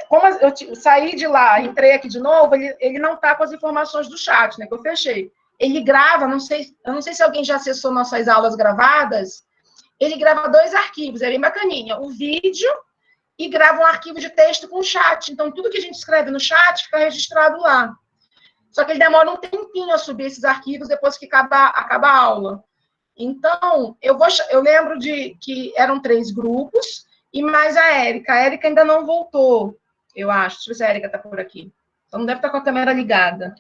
Como eu saí de lá, entrei aqui de novo, ele não está com as informações do chat, né, que eu fechei. Ele grava, eu não sei se alguém já acessou nossas aulas gravadas, ele grava 2 arquivos, é bem bacaninha, o vídeo e grava um arquivo de texto com chat. Então, tudo que a gente escreve no chat fica registrado lá. Só que ele demora um tempinho a subir esses arquivos depois que acaba a aula. Então, eu lembro de que eram 3 grupos, e mais a Érica. A Érica ainda não voltou, eu acho. Deixa eu ver se a Érica está por aqui. Então, não deve estar com a câmera ligada.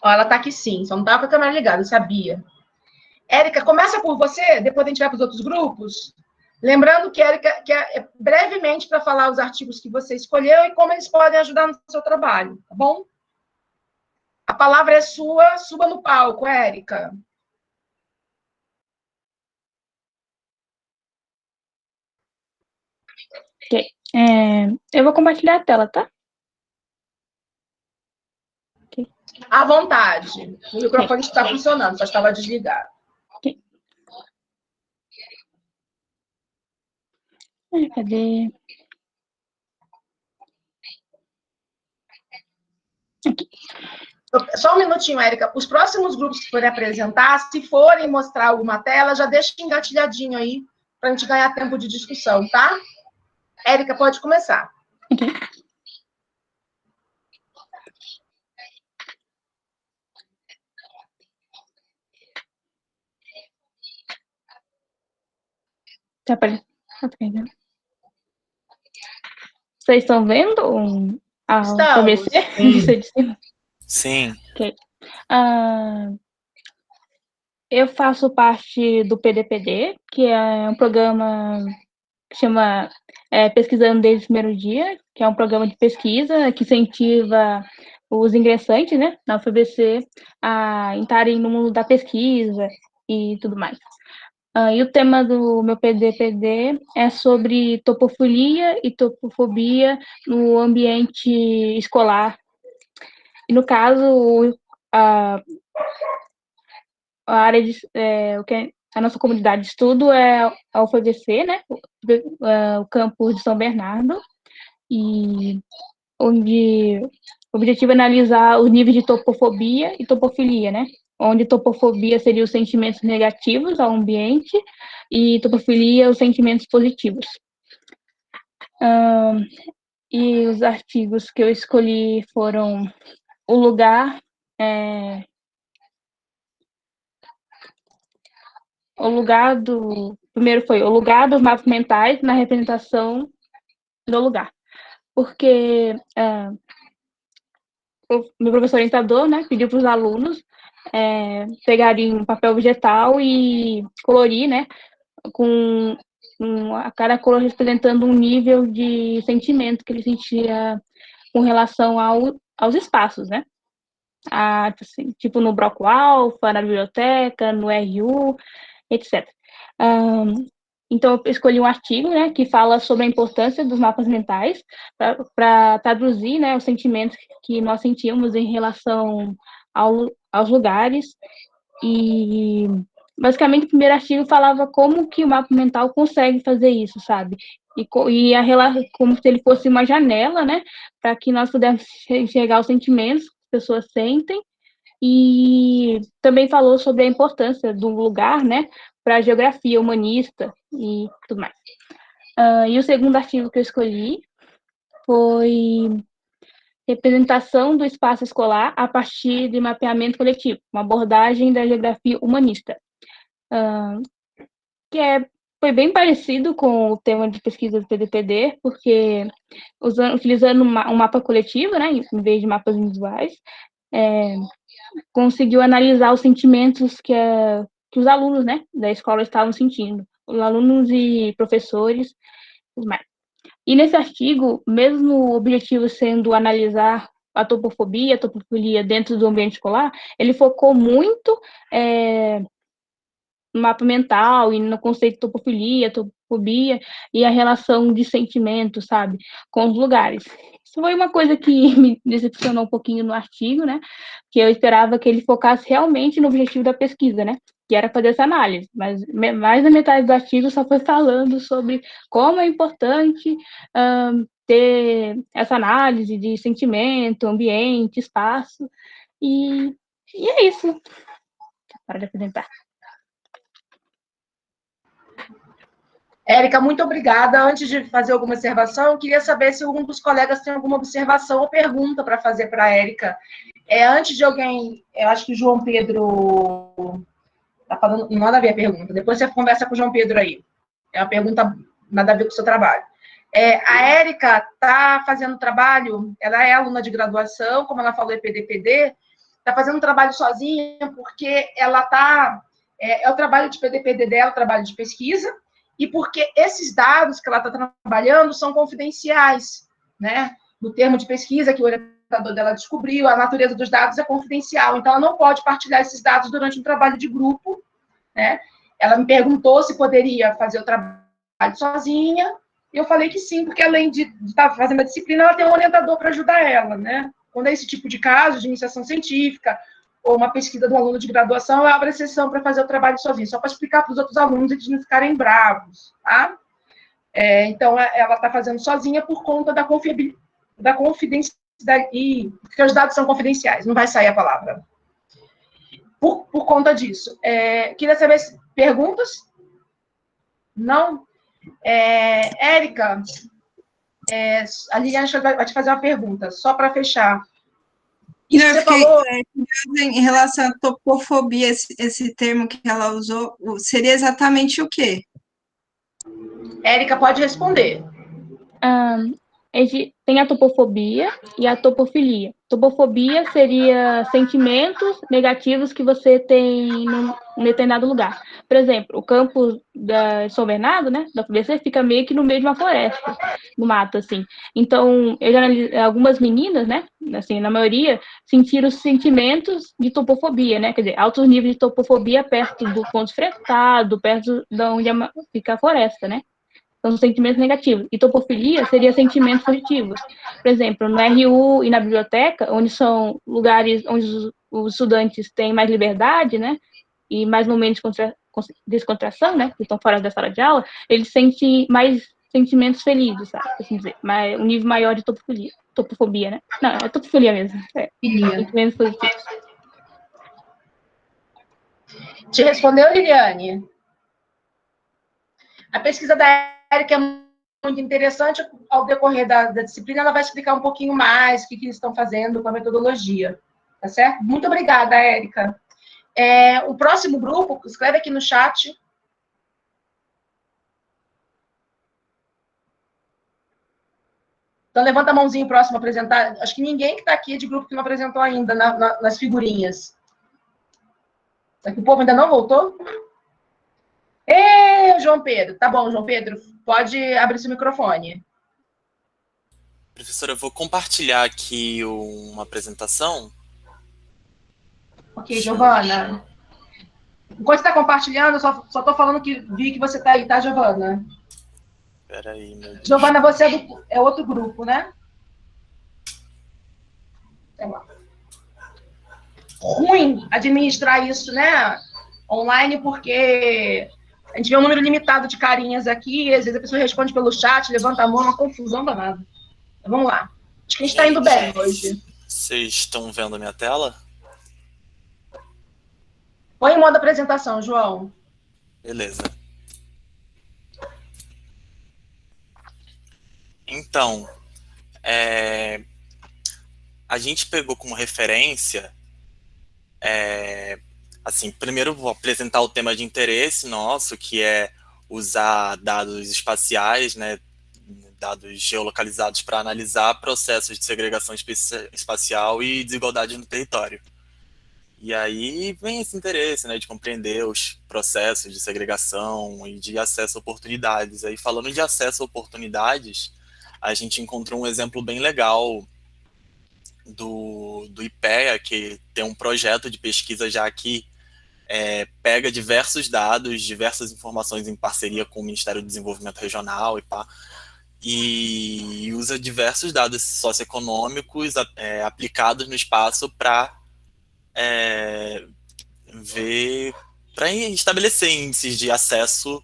Ó, ela está aqui sim, só não estava com a câmera ligada, eu sabia. Érica, começa por você, depois a gente vai para os outros grupos. Lembrando que, Érica, brevemente para falar os artigos que você escolheu e como eles podem ajudar no seu trabalho, tá bom? A palavra é sua, suba no palco, Érica. Ok. Eu vou compartilhar a tela, tá? Okay. À vontade. O microfone está funcionando, só estava desligado. Okay. Cadê? Aqui. Só um minutinho, Érica. Os próximos grupos que forem apresentar, se forem mostrar alguma tela, já deixa engatilhadinho aí, para a gente ganhar tempo de discussão, tá? Érica, pode começar. Okay. Tá aparecendo. Vocês estão vendo a PVC? Sim. Okay. Eu faço parte do PDPD, que é um programa que chama Pesquisando Desde o Primeiro Dia, que é um programa de pesquisa que incentiva os ingressantes, né, na UFABC a entrarem no mundo da pesquisa e tudo mais. E o tema do meu PDPD é sobre topofilia e topofobia no ambiente escolar. E, no caso, a área de... a nossa comunidade de estudo é a UFABC, né, o campus de São Bernardo, e onde o objetivo é analisar os níveis de topofobia e topofilia, né? Onde topofobia seria os sentimentos negativos ao ambiente e topofilia os sentimentos positivos. E os artigos que eu escolhi foram o lugar... Primeiro foi o lugar dos mapas mentais na representação do lugar. Porque o meu professor orientador, né, pediu para os alunos pegarem um papel vegetal e colorir, né, com a cada cor representando um nível de sentimento que ele sentia com relação aos espaços, né? Assim, tipo no bloco alfa, na biblioteca, no RU, etc. Então, eu escolhi um artigo, né, que fala sobre a importância dos mapas mentais para traduzir, né, os sentimentos que nós sentimos em relação aos lugares. E, basicamente, o primeiro artigo falava como que o mapa mental consegue fazer isso, sabe? E como se ele fosse uma janela, né, para que nós pudéssemos enxergar os sentimentos que as pessoas sentem. E também falou sobre a importância do lugar, né, para a geografia humanista e tudo mais. E o segundo artigo que eu escolhi foi representação do espaço escolar a partir de mapeamento coletivo, uma abordagem da geografia humanista, que foi bem parecido com o tema de pesquisa do PDPD, porque utilizando um mapa coletivo, né, em vez de mapas individuais, conseguiu analisar os sentimentos que os alunos, né, da escola estavam sentindo, os alunos e professores, tudo mais. E nesse artigo, mesmo o objetivo sendo analisar a topofilia dentro do ambiente escolar, ele focou muito no mapa mental e no conceito de topofobia e a relação de sentimento, sabe, com os lugares. Isso foi uma coisa que me decepcionou um pouquinho no artigo, né, que eu esperava que ele focasse realmente no objetivo da pesquisa, né, que era fazer essa análise, mas mais da metade do artigo só foi falando sobre como é importante ter essa análise de sentimento, ambiente, espaço, e é isso. Para de apresentar. Érica, muito obrigada. Antes de fazer alguma observação, eu queria saber se algum dos colegas tem alguma observação ou pergunta para fazer para a Érica. Antes de alguém, eu acho que o João Pedro está falando, nada a ver a pergunta. Depois você conversa com o João Pedro aí. É uma pergunta nada a ver com o seu trabalho. A Érica está fazendo trabalho, ela é aluna de graduação, como ela falou, EPD-PD, está fazendo trabalho sozinha, porque ela está... É o trabalho de PDPD dela, o trabalho de pesquisa, e porque esses dados que ela está trabalhando são confidenciais, né? No termo de pesquisa que o orientador dela descobriu, a natureza dos dados é confidencial, então ela não pode partilhar esses dados durante um trabalho de grupo, né? Ela me perguntou se poderia fazer o trabalho sozinha, e eu falei que sim, porque além de estar fazendo a disciplina, ela tem um orientador para ajudar ela, né? Quando é esse tipo de caso, de iniciação científica, ou uma pesquisa do aluno de graduação, eu abro exceção para fazer o trabalho sozinho, só para explicar para os outros alunos eles não ficarem bravos, tá? Então, ela está fazendo sozinha por conta da confidencialidade, porque os dados são confidenciais, não vai sair a palavra. Por conta disso. Queria saber perguntas? Não? Érica, a Liliane vai te fazer uma pergunta, só para fechar. Isso que você falou... Em relação à topofobia, esse termo que ela usou, seria exatamente o quê? Érica, pode responder. Tem a topofobia e a topofilia. Topofobia seria sentimentos negativos que você tem num determinado lugar. Por exemplo, o campus de São Bernardo, né, da UFBC, fica meio que no meio de uma floresta, no mato, assim. Então, eu já analisei, algumas meninas, né, assim, na maioria, sentiram sentimentos de topofobia, né, quer dizer, altos níveis de topofobia perto do ponto fretado, perto de onde fica a floresta, né. São sentimentos negativos. E topofilia seria sentimentos positivos. Por exemplo, no RU e na biblioteca, onde são lugares onde os estudantes têm mais liberdade, né? E mais momentos de descontração, né? Que estão fora da sala de aula, eles sentem mais sentimentos felizes, sabe? Assim dizer, um nível maior de topofobia, né? Não, é topofilia mesmo. Sentimentos positivos. Te respondeu, Liliane? A pesquisa da Érica é muito interessante. Ao decorrer da disciplina, ela vai explicar um pouquinho mais o que eles estão fazendo com a metodologia. Tá certo? Muito obrigada, Érica. O próximo grupo, escreve aqui no chat. Então, levanta a mãozinha próximo a apresentar. Acho que ninguém que está aqui é de grupo que não apresentou ainda nas figurinhas. Será que o povo ainda não voltou? João Pedro. Tá bom, João Pedro. Pode abrir seu microfone. Professora, eu vou compartilhar aqui uma apresentação. Ok, Giovana. Enquanto você está compartilhando, eu só estou falando que vi que você está aí, tá, Giovana? Espera aí, meu Deus. Giovana, você é outro grupo, né? Ruim administrar isso, né? Online, porque a gente vê um número limitado de carinhas aqui, e às vezes a pessoa responde pelo chat, levanta a mão, uma confusão danada. Então, vamos lá. Acho que a gente está indo bem hoje. Vocês estão vendo a minha tela? Põe em modo apresentação, João. Beleza. Então, a gente pegou como referência, assim, primeiro vou apresentar o tema de interesse nosso, que é usar dados espaciais, né, dados geolocalizados para analisar processos de segregação espacial e desigualdade no território. E aí vem esse interesse, né, de compreender os processos de segregação e de acesso a oportunidades. Aí, falando de acesso a oportunidades, a gente encontrou um exemplo bem legal do IPEA, que tem um projeto de pesquisa já que pega diversos dados, diversas informações em parceria com o Ministério do Desenvolvimento Regional e usa diversos dados socioeconômicos aplicados no espaço para ver para estabelecer índices de acesso,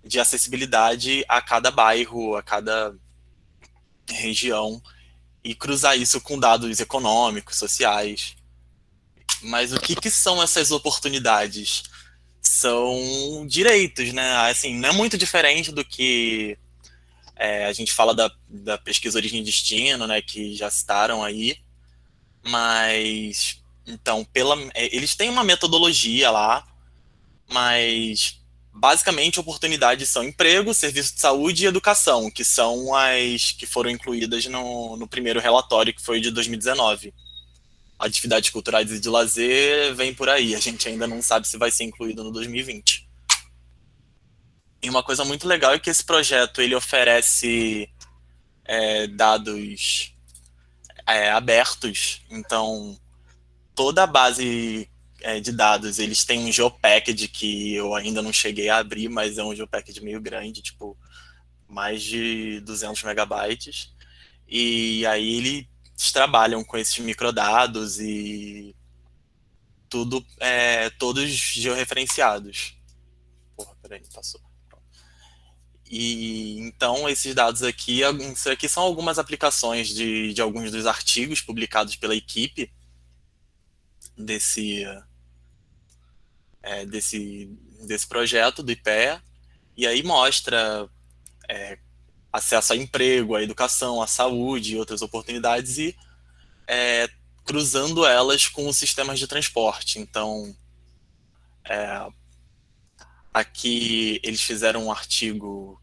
de acessibilidade a cada bairro, a cada região, e cruzar isso com dados econômicos, sociais. Mas o que são essas oportunidades? São direitos, né? Assim, não é muito diferente do que a gente fala da pesquisa Origem e Destino, né, que já citaram aí, mas então eles têm uma metodologia lá, mas basicamente oportunidades são emprego, serviço de saúde e educação, que são as que foram incluídas no primeiro relatório, que foi de 2019. Atividades culturais e de lazer vem por aí, a gente ainda não sabe se vai ser incluído no 2020. E uma coisa muito legal é que esse projeto ele oferece dados abertos, então toda a base de dados, eles têm um geopackage que eu ainda não cheguei a abrir, mas é um geopackage meio grande, tipo, mais de 200 megabytes, e aí eles trabalham com esses microdados e tudo, todos georreferenciados. Porra, peraí, passou. E então esses dados aqui, isso aqui são algumas aplicações de alguns dos artigos publicados pela equipe desse projeto do IPEA, e aí mostra acesso a emprego, a educação, a saúde e outras oportunidades, e cruzando elas com os sistemas de transporte. Então, aqui eles fizeram um artigo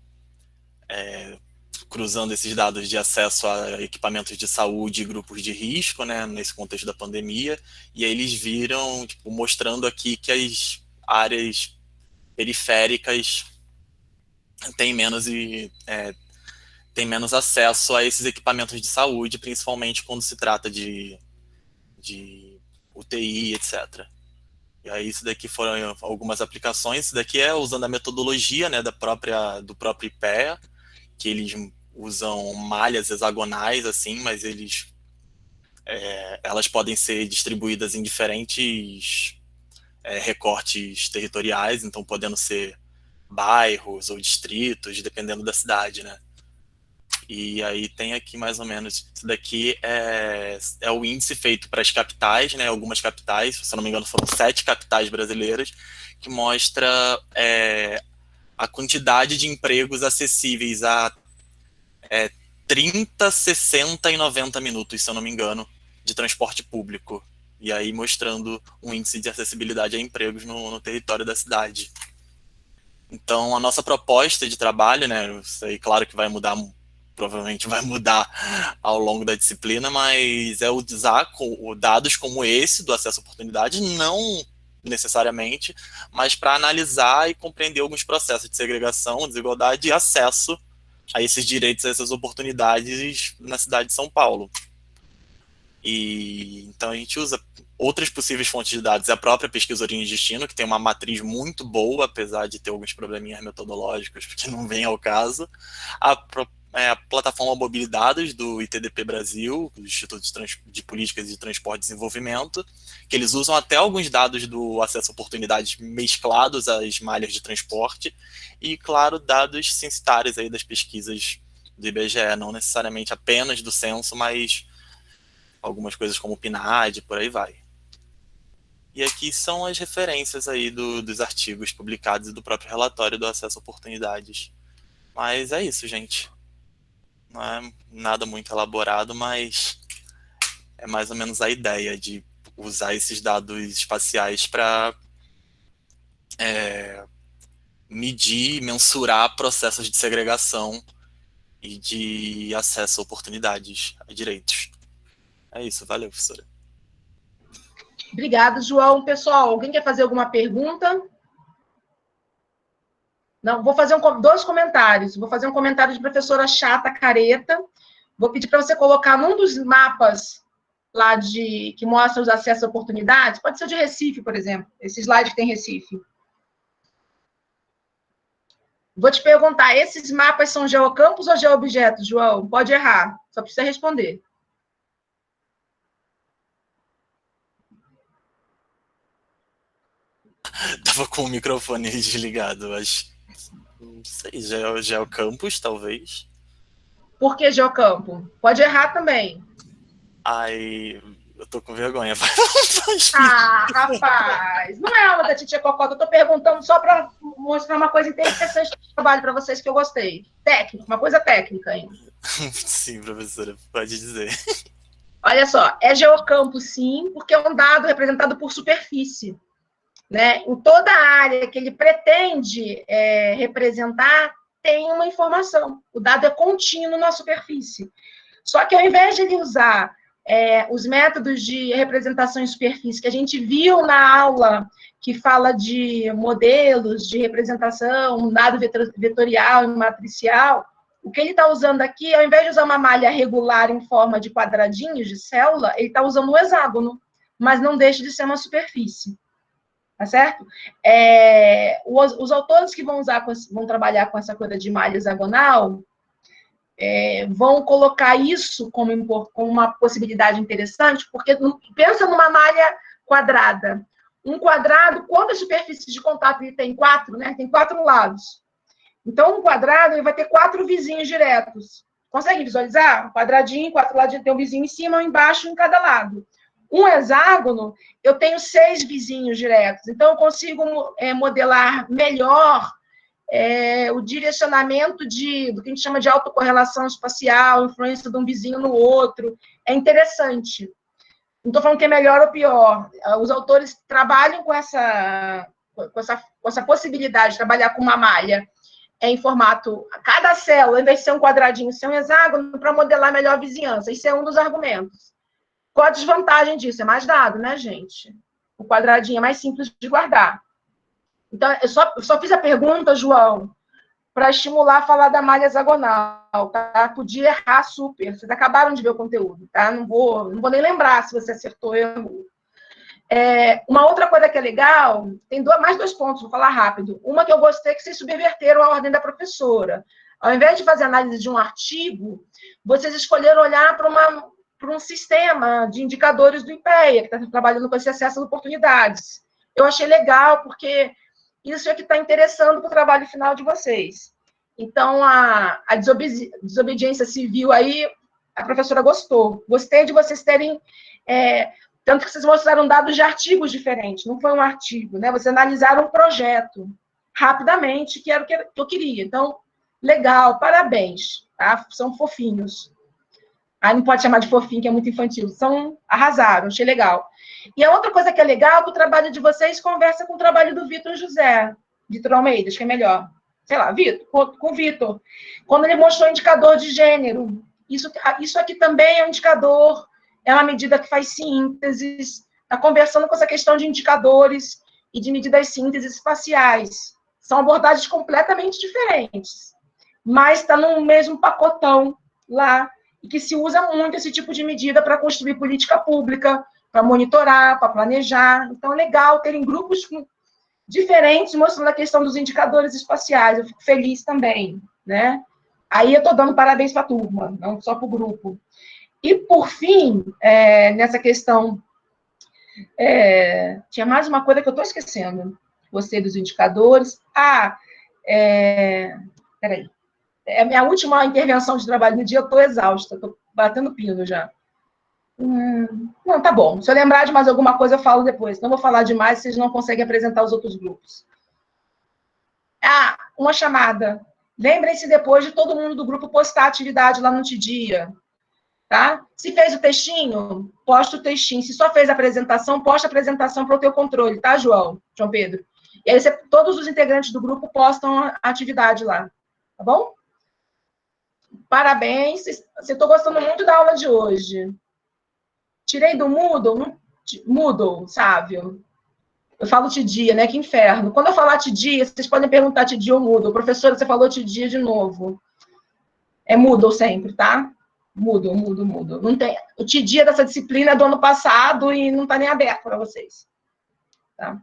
cruzando esses dados de acesso a equipamentos de saúde e grupos de risco, né, nesse contexto da pandemia, e aí eles viram, tipo, mostrando aqui que as áreas periféricas têm menos acesso a esses equipamentos de saúde, principalmente quando se trata de UTI, etc. E aí isso daqui foram algumas aplicações. Isso daqui é usando a metodologia, né, do próprio IPEA, que eles usam malhas hexagonais, assim, mas elas podem ser distribuídas em diferentes recortes territoriais, então podendo ser bairros ou distritos, dependendo da cidade, né? E aí tem aqui mais ou menos, isso daqui é o índice feito para as capitais, né? Algumas capitais, se eu não me engano foram 7 capitais brasileiras, que mostra a quantidade de empregos acessíveis a 30, 60 e 90 minutos, se eu não me engano, de transporte público. E aí mostrando um índice de acessibilidade a empregos no território da cidade. Então, a nossa proposta de trabalho, né, isso aí claro que vai mudar, provavelmente vai mudar ao longo da disciplina, mas é usar dados como esse do acesso à oportunidade, não necessariamente, mas para analisar e compreender alguns processos de segregação, desigualdade e acesso a esses direitos, a essas oportunidades na cidade de São Paulo. E então a gente usa outras possíveis fontes de dados, a própria pesquisa Origem e Destino, que tem uma matriz muito boa, apesar de ter alguns probleminhas metodológicos que não vem ao caso, a plataforma Mobilidades do ITDP Brasil, do Instituto de Políticas de Transporte e Desenvolvimento, que eles usam até alguns dados do acesso a oportunidades mesclados às malhas de transporte, e, claro, dados censitários aí das pesquisas do IBGE, não necessariamente apenas do censo, mas algumas coisas como o PNAD, por aí vai. E aqui são as referências aí dos artigos publicados e do próprio relatório do acesso a oportunidades. Mas é isso, gente. Não é nada muito elaborado, mas é mais ou menos a ideia de usar esses dados espaciais para medir, mensurar processos de segregação e de acesso a oportunidades, a direitos. É isso, valeu, professora. Obrigada, João. Pessoal, alguém quer fazer alguma pergunta? Não, vou fazer 2 comentários. Vou fazer um comentário de professora chata, careta. Vou pedir para você colocar num dos mapas lá que mostra os acessos a oportunidades, pode ser o de Recife, por exemplo, esse slide que tem Recife. Vou te perguntar, esses mapas são geocampos ou geoobjetos, João? Pode errar, só precisa responder. Tava com o microfone desligado, acho. Não sei, Geocampus, talvez. Por que Geocampo? Pode errar também. Ai, eu tô com vergonha. Ah, rapaz, não é aula da Titia Cocota, eu tô perguntando só para mostrar uma coisa interessante do trabalho para vocês que eu gostei. Técnico, uma coisa técnica ainda. Sim, professora, pode dizer. Olha só, é Geocampo sim, porque é um dado representado por superfície. Né? Em toda a área que ele pretende representar, tem uma informação. O dado é contínuo na superfície. Só que ao invés de ele usar os métodos de representação em superfície que a gente viu na aula, que fala de modelos de representação, dado vetorial e matricial, o que ele está usando aqui, ao invés de usar uma malha regular em forma de quadradinhos de célula, ele está usando um hexágono, mas não deixa de ser uma superfície. Tá certo? Os autores que vão trabalhar com essa coisa de malha hexagonal vão colocar isso como uma possibilidade interessante, porque pensa numa malha quadrada. Um quadrado, quantas superfícies de contato ele tem? 4, né? Tem 4 lados. Então, um quadrado ele vai ter 4 vizinhos diretos. Consegue visualizar? Um quadradinho, 4 lados, tem um vizinho em cima, um embaixo, em cada lado. Um hexágono, eu tenho 6 vizinhos diretos. Então, eu consigo modelar melhor o direcionamento do que a gente chama de autocorrelação espacial, influência de um vizinho no outro. É interessante. Não estou falando que é melhor ou pior. Os autores trabalham com essa possibilidade de trabalhar com uma malha em formato, cada célula, ao invés de ser um quadradinho, ser um hexágono, para modelar melhor a vizinhança. Isso é um dos argumentos. Qual a desvantagem disso? É mais dado, né, gente? O quadradinho é mais simples de guardar. Então, eu só fiz a pergunta, João, para estimular a falar da malha hexagonal, tá? Podia errar super. Vocês acabaram de ver o conteúdo, tá? Não vou nem lembrar se você acertou ou errou. Uma outra coisa que é legal, tem mais 2 pontos, vou falar rápido. Uma que eu gostei, que vocês subverteram a ordem da professora. Ao invés de fazer análise de um artigo, vocês escolheram olhar para um sistema de indicadores do IPEA, que está trabalhando com esse acesso às oportunidades. Eu achei legal, porque isso é que está interessando para o trabalho final de vocês. Então, a desobediência civil aí, a professora gostou. Gostei de vocês terem... tanto que vocês mostraram dados de artigos diferentes, não foi um artigo, né? Vocês analisaram um projeto rapidamente, que era o que eu queria. Então, legal, parabéns, tá? São fofinhos. Aí não pode chamar de fofinho, que é muito infantil. Arrasaram, achei legal. E a outra coisa que é legal, que o trabalho de vocês conversa com o trabalho do Vitor José, Vitor Almeida, acho que é melhor. Sei lá, com o Vitor. Quando ele mostrou o indicador de gênero. Isso aqui também é um indicador, é uma medida que faz sínteses, está conversando com essa questão de indicadores e de medidas sínteses espaciais. São abordagens completamente diferentes, mas está no mesmo pacotão lá, e que se usa muito esse tipo de medida para construir política pública, para monitorar, para planejar. Então, é legal terem grupos diferentes mostrando a questão dos indicadores espaciais. Eu fico feliz também, né? Aí eu estou dando parabéns para a turma, não só para o grupo. E, por fim, nessa questão, tinha mais uma coisa que eu estou esquecendo. Gostei dos indicadores. Peraí. É a minha última intervenção de trabalho no dia, eu estou exausta, estou batendo pino já. Não, tá bom. Se eu lembrar de mais alguma coisa, eu falo depois. Não vou falar demais, vocês não conseguem apresentar os outros grupos. Uma chamada. Lembrem-se depois de todo mundo do grupo postar a atividade lá no Tidia. Tá? Se fez o textinho, posta o textinho. Se só fez a apresentação, posta a apresentação para o teu controle, tá, João Pedro? E aí todos os integrantes do grupo postam a atividade lá. Tá bom? Parabéns. Eu estou gostando muito da aula de hoje. Tirei do Moodle, Sávio. Eu falo Tidia, né? Que inferno. Quando eu falar Tidia, vocês podem perguntar Tidia ou Moodle. Professora, você falou Tidia de novo. É Moodle sempre, tá? Moodle. Não tem... O Tidia dessa disciplina é do ano passado e não está nem aberto para vocês. Tá?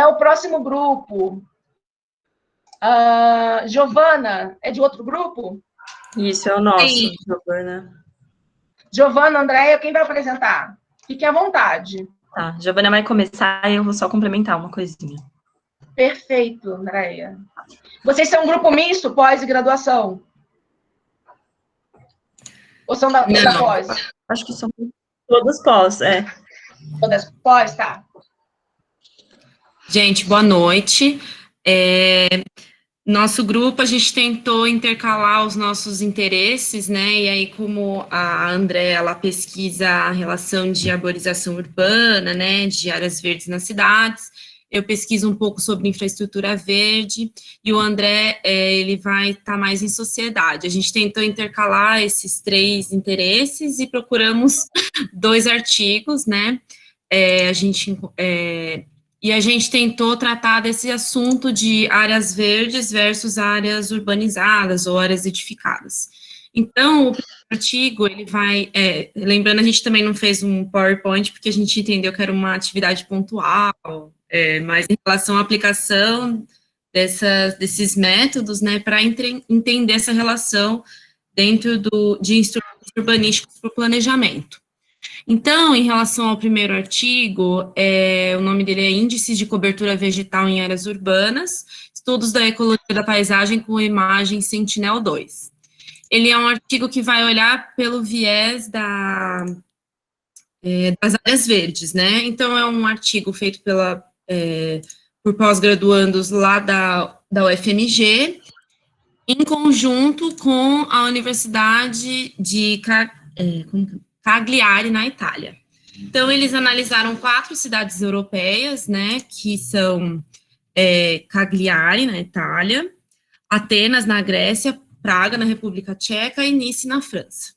O próximo grupo. Giovana, é de outro grupo? Isso, é o nosso, Giovana. Giovana, Andréia, quem vai apresentar? Fiquem à vontade. Tá, Giovana vai começar e eu vou só complementar uma coisinha. Perfeito, Andréia. Vocês são um grupo misto, pós e graduação? Ou são da pós? Acho que são todos pós, Todas pós, tá. Gente, boa noite. Nosso grupo, a gente tentou intercalar os nossos interesses, né? E aí, como a André, ela pesquisa a relação de arborização urbana, né? De áreas verdes nas cidades, eu pesquiso um pouco sobre infraestrutura verde, e o André, ele vai estar mais em sociedade. A gente tentou intercalar esses 3 interesses e procuramos 2 artigos, né? E a gente tentou tratar desse assunto de áreas verdes versus áreas urbanizadas ou áreas edificadas. Então, o artigo, ele vai... lembrando, a gente também não fez um PowerPoint, porque a gente entendeu que era uma atividade pontual, mas em relação à aplicação desses métodos, né, para entender essa relação dentro de instrumentos urbanísticos para o planejamento. Então, em relação ao primeiro artigo, o nome dele é Índices de Cobertura Vegetal em Áreas Urbanas, Estudos da Ecologia da Paisagem com Imagem Sentinel-2. Ele é um artigo que vai olhar pelo viés das áreas verdes, né? Então, é um artigo feito por pós-graduandos lá da UFMG, em conjunto com a Universidade de Cagliari, na Itália. Então, eles analisaram 4 cidades europeias, né, que são Cagliari, na Itália, Atenas, na Grécia, Praga, na República Tcheca, e Nice, na França.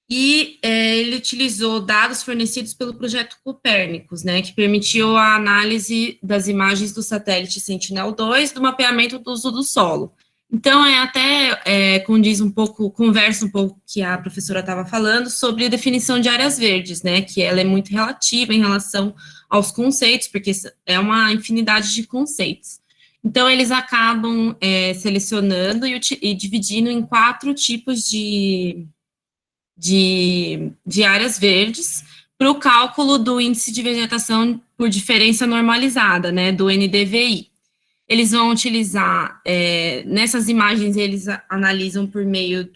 E ele utilizou dados fornecidos pelo projeto Copérnicos, né, que permitiu a análise das imagens do satélite Sentinel-2 do mapeamento do uso do solo. Então, condiz um pouco, conversa um pouco que a professora estava falando sobre a definição de áreas verdes, né, que ela é muito relativa em relação aos conceitos, porque é uma infinidade de conceitos. Então, eles acabam selecionando e dividindo em 4 tipos de áreas verdes para o cálculo do índice de vegetação por diferença normalizada, né, do NDVI. Eles vão utilizar, nessas imagens, eles analisam por meio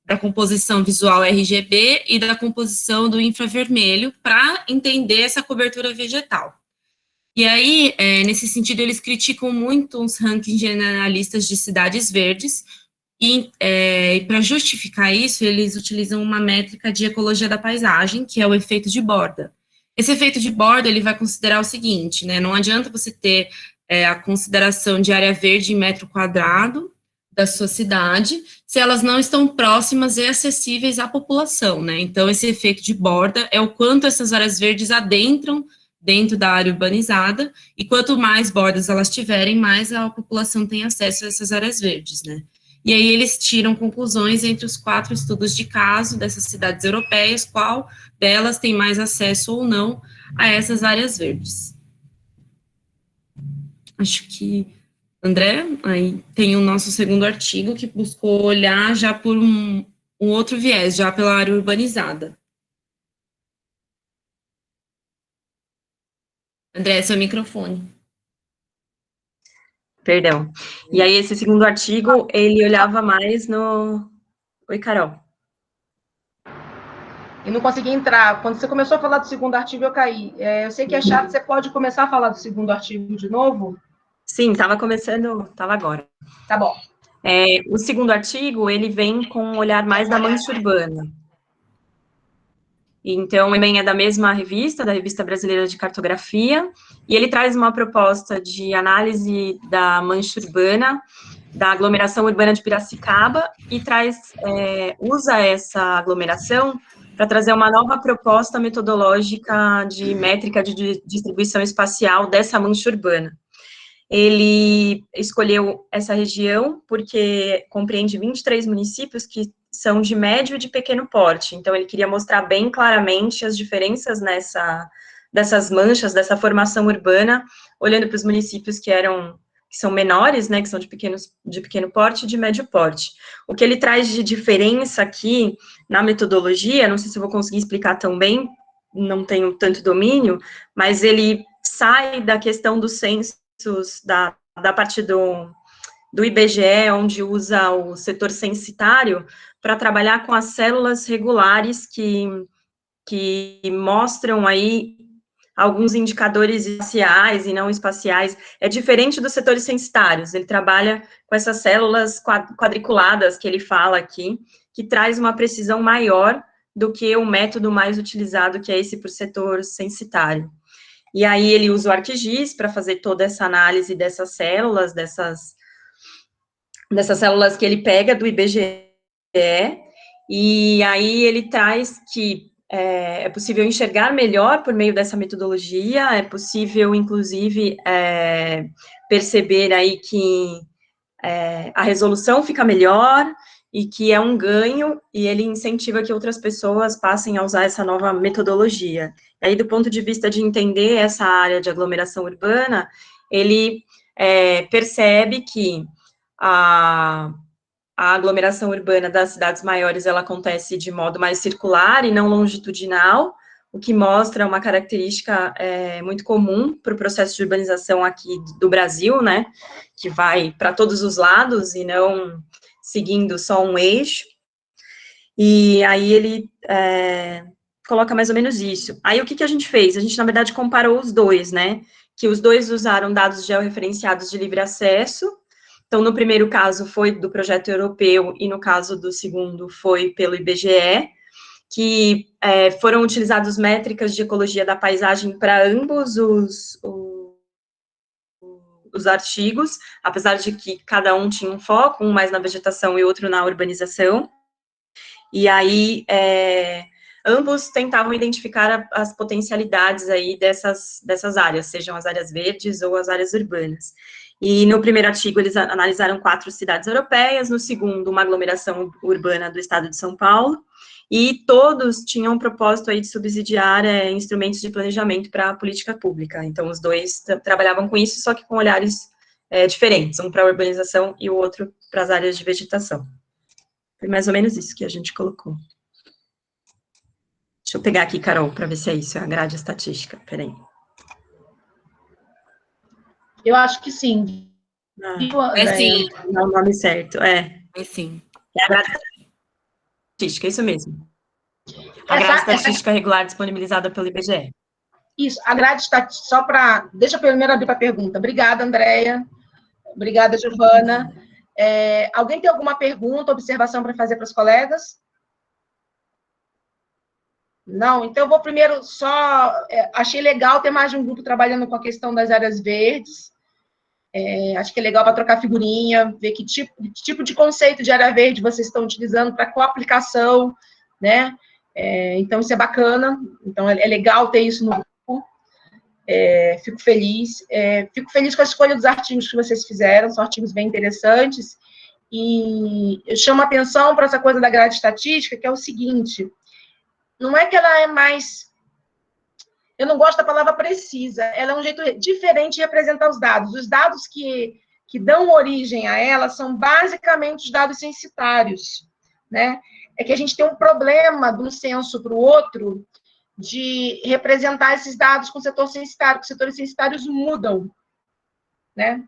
da composição visual RGB e da composição do infravermelho para entender essa cobertura vegetal. E aí, nesse sentido, eles criticam muito os rankings generalistas de cidades verdes, e para justificar isso, eles utilizam uma métrica de ecologia da paisagem, que é o efeito de borda. Esse efeito de borda, ele vai considerar o seguinte, né, não adianta você ter a consideração de área verde em metro quadrado da sua cidade, se elas não estão próximas e acessíveis à população, né? Então, esse efeito de borda é o quanto essas áreas verdes adentram dentro da área urbanizada, e quanto mais bordas elas tiverem, mais a população tem acesso a essas áreas verdes, né? E aí eles tiram conclusões entre os 4 estudos de caso dessas cidades europeias, qual delas tem mais acesso ou não a essas áreas verdes. Acho que, André, aí tem o nosso segundo artigo, que buscou olhar já por um outro viés, já pela área urbanizada. André, seu microfone. Perdão. E aí, esse segundo artigo, ele olhava mais no... Oi, Carol. E não consegui entrar. Quando você começou a falar do segundo artigo, eu caí. Eu sei que é chato, você pode começar a falar do segundo artigo de novo? Sim, estava começando, estava agora. Tá bom. O segundo artigo, ele vem com um olhar mais da mancha urbana. Então, também é da mesma revista, da Revista Brasileira de Cartografia, e ele traz uma proposta de análise da mancha urbana, da aglomeração urbana de Piracicaba, e usa essa aglomeração para trazer uma nova proposta metodológica de métrica de distribuição espacial dessa mancha urbana. Ele escolheu essa região porque compreende 23 municípios que são de médio e de pequeno porte, então ele queria mostrar bem claramente as diferenças dessas manchas, dessa formação urbana, olhando para os municípios que são menores, né, que são de pequeno porte e de médio porte. O que ele traz de diferença aqui na metodologia, não sei se eu vou conseguir explicar tão bem, não tenho tanto domínio, mas ele sai da questão dos censos, da parte do IBGE, onde usa o setor censitário, para trabalhar com as células regulares que mostram aí alguns indicadores espaciais e não espaciais. É diferente dos setores censitários, ele trabalha com essas células quadriculadas que ele fala aqui, que traz uma precisão maior do que o método mais utilizado, que é esse por setor censitário. E aí ele usa o ArcGIS para fazer toda essa análise dessas células que ele pega do IBGE, e aí ele traz que é possível enxergar melhor por meio dessa metodologia, é possível, inclusive, perceber aí que a resolução fica melhor e que é um ganho, e ele incentiva que outras pessoas passem a usar essa nova metodologia. E aí, do ponto de vista de entender essa área de aglomeração urbana, ele percebe que a aglomeração urbana das cidades maiores, ela acontece de modo mais circular e não longitudinal, o que mostra uma característica muito comum para o processo de urbanização aqui do Brasil, né, que vai para todos os lados e não seguindo só um eixo. E aí ele coloca mais ou menos isso. Aí o que a gente fez? A gente, na verdade, comparou os dois, né, que os dois usaram dados georreferenciados de livre acesso. Então, no primeiro caso, foi do projeto europeu, e no caso do segundo, foi pelo IBGE, que foram utilizadas métricas de ecologia da paisagem para ambos os artigos, apesar de que cada um tinha um foco, um mais na vegetação e outro na urbanização. E aí, ambos tentavam identificar as potencialidades aí dessas áreas, sejam as áreas verdes ou as áreas urbanas. E no primeiro artigo, eles analisaram 4 cidades europeias, no segundo, uma aglomeração urbana do estado de São Paulo, e todos tinham um propósito aí de subsidiar instrumentos de planejamento para a política pública. Então, os dois trabalhavam com isso, só que com olhares diferentes, um para a urbanização e o outro para as áreas de vegetação. Foi mais ou menos isso que a gente colocou. Deixa eu pegar aqui, Carol, para ver se é isso, é a grade estatística. Peraí. Eu acho que sim. Sim. É o nome certo, É sim. É a grade estatística, isso mesmo. A grade estatística regular disponibilizada pelo IBGE. Isso, a grade estatística, só para... Deixa eu primeiro abrir para a pergunta. Obrigada, Andréia. Obrigada, Giovana. Alguém tem alguma pergunta, observação para fazer para os colegas? Não? Então, eu vou primeiro só... achei legal ter mais de um grupo trabalhando com a questão das áreas verdes. Acho que é legal para trocar figurinha, ver que tipo de conceito de área verde vocês estão utilizando, para qual aplicação, né? Então, isso é bacana. Então, é legal ter isso no grupo. Fico feliz. Fico feliz com a escolha dos artigos que vocês fizeram, são artigos bem interessantes. E eu chamo a atenção para essa coisa da grade estatística, que é o seguinte, não é que ela é mais... Eu não gosto da palavra precisa, ela é um jeito diferente de representar os dados. Os dados que dão origem a ela são basicamente os dados censitários, né? É que a gente tem um problema de um censo para o outro de representar esses dados com o setor censitário, porque os setores censitários mudam, né?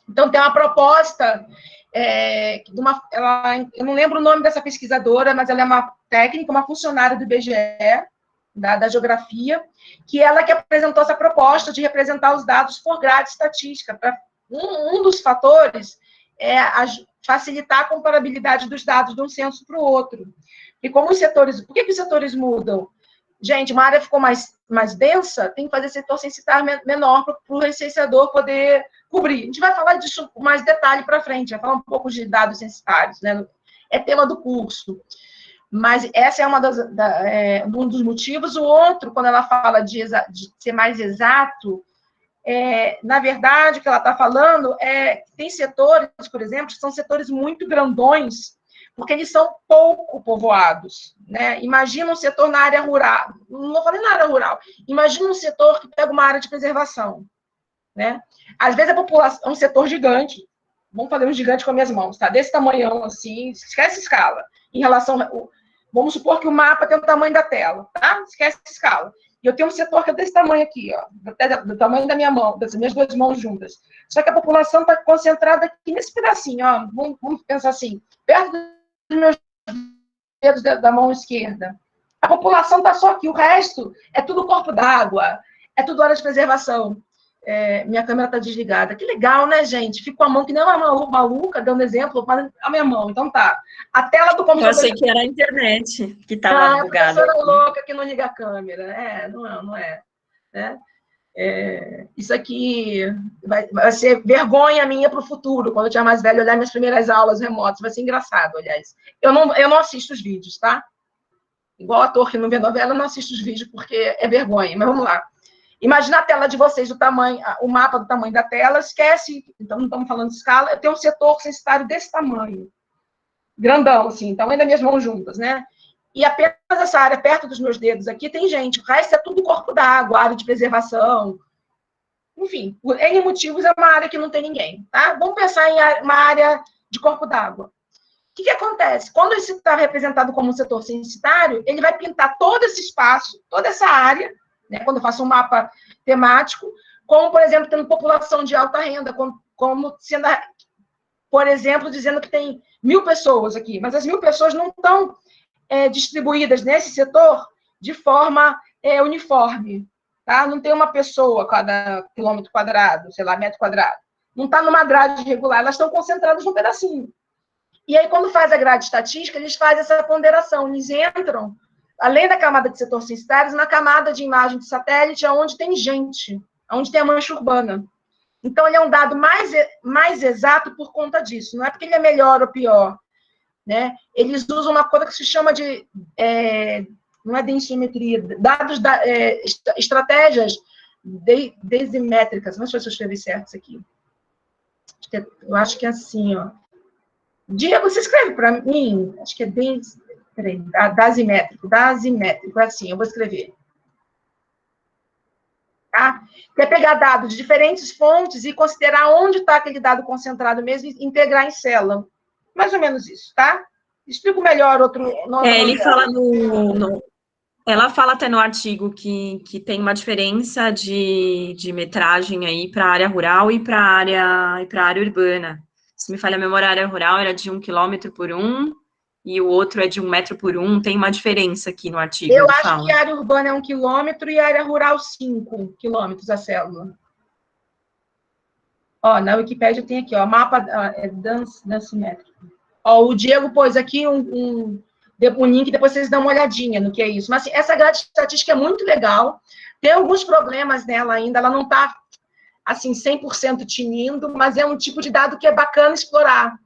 Então, tem uma proposta, eu não lembro o nome dessa pesquisadora, mas ela é uma técnica, uma funcionária do IBGE, da geografia, que ela que apresentou essa proposta de representar os dados por grade estatística. Um dos fatores é facilitar a comparabilidade dos dados de um censo para o outro. E como os setores... Por que os setores mudam? Gente, uma área ficou mais densa, tem que fazer setor censitário menor para o recenseador poder cobrir. A gente vai falar disso com mais detalhe para frente, vai falar um pouco de dados censitários, né? É tema do curso. Mas essa é um dos motivos. O outro, quando ela fala de ser mais exato, na verdade, o que ela está falando tem setores, por exemplo, que são setores muito grandões, porque eles são pouco povoados, né? Imagina um setor na área rural, não vou falar na área rural, imagina um setor que pega uma área de preservação, né? Às vezes a população é um setor gigante, vamos fazer um gigante com as minhas mãos, tá? Desse tamanhão, assim, esquece escala, em relação... Vamos supor que o mapa tem o tamanho da tela, tá? Esquece a escala. E eu tenho um setor que é desse tamanho aqui, ó, do tamanho da minha mão, das minhas duas mãos juntas. Só que a população está concentrada aqui nesse pedacinho, ó. Vamos pensar assim, perto dos meus dedos da mão esquerda. A população está só aqui, o resto é tudo corpo d'água, é tudo área de preservação. Minha câmera está desligada. Que legal, né, gente? Fico com a mão que nem uma maluca, dando exemplo, mas a minha mão. Então tá. A tela do computador... Eu achei que era a internet que estava bugada. A professora louca que não liga a câmera. Não é. Né? Isso aqui vai ser vergonha minha para o futuro, quando eu tiver mais velho, olhar minhas primeiras aulas remotas. Vai ser engraçado, aliás. Eu não assisto os vídeos, tá? Igual ator que não vê novela, eu não assisto os vídeos porque é vergonha. Mas vamos lá. Imagina a tela de vocês, o mapa do tamanho da tela, esquece, então não estamos falando de escala, eu tenho um setor censitário desse tamanho, grandão, assim, tamanho das minhas mãos juntas, né? E apenas essa área, perto dos meus dedos aqui, tem gente, o resto é tudo corpo d'água, área de preservação, enfim, por N motivos é uma área que não tem ninguém, tá? Vamos pensar em uma área de corpo d'água. O que acontece? Quando esse está representado como um setor censitário, ele vai pintar todo esse espaço, toda essa área, né, quando eu faço um mapa temático, como, por exemplo, tendo população de alta renda, como sendo, por exemplo, dizendo que tem 1.000 pessoas aqui, mas as 1.000 pessoas não estão distribuídas nesse setor de forma uniforme, tá? Não tem uma pessoa a cada quilômetro quadrado, sei lá, metro quadrado. Não está numa grade regular, elas estão concentradas num pedacinho. E aí, quando faz a grade estatística, eles fazem essa ponderação, eles entram além da camada de setor censitário, na camada de imagem de satélite, onde tem gente, onde tem a mancha urbana. Então, ele é um dado mais exato por conta disso. Não é porque ele é melhor ou pior, né? Eles usam uma coisa que se chama de... não é densimetria, dados, estratégias desimétricas. Não sei se eu escrevi certo isso aqui. Eu acho que é assim, ó. Diego, você escreve para mim? Acho que é dasimétrico, assim, eu vou escrever. Tá? Que é pegar dados de diferentes fontes e considerar onde está aquele dado concentrado mesmo e integrar em célula. Mais ou menos isso, tá? Explico melhor outro... Ele fala ela fala até no artigo que tem uma diferença de metragem aí para a área rural e para a área urbana. Se me falha a memória, a área rural era de 1 quilômetro por 1, e o outro é de 1 metro por 1, tem uma diferença aqui no artigo. Eu acho que a área urbana é 1 quilômetro e a área rural 5 quilômetros a célula. Ó, na Wikipédia tem aqui, ó, mapa densimétrico. Ó, o Diego pôs aqui um link, depois vocês dão uma olhadinha no que é isso. Mas assim, essa grade estatística é muito legal, tem alguns problemas nela ainda, ela não está assim, 100% tinindo, mas é um tipo de dado que é bacana explorar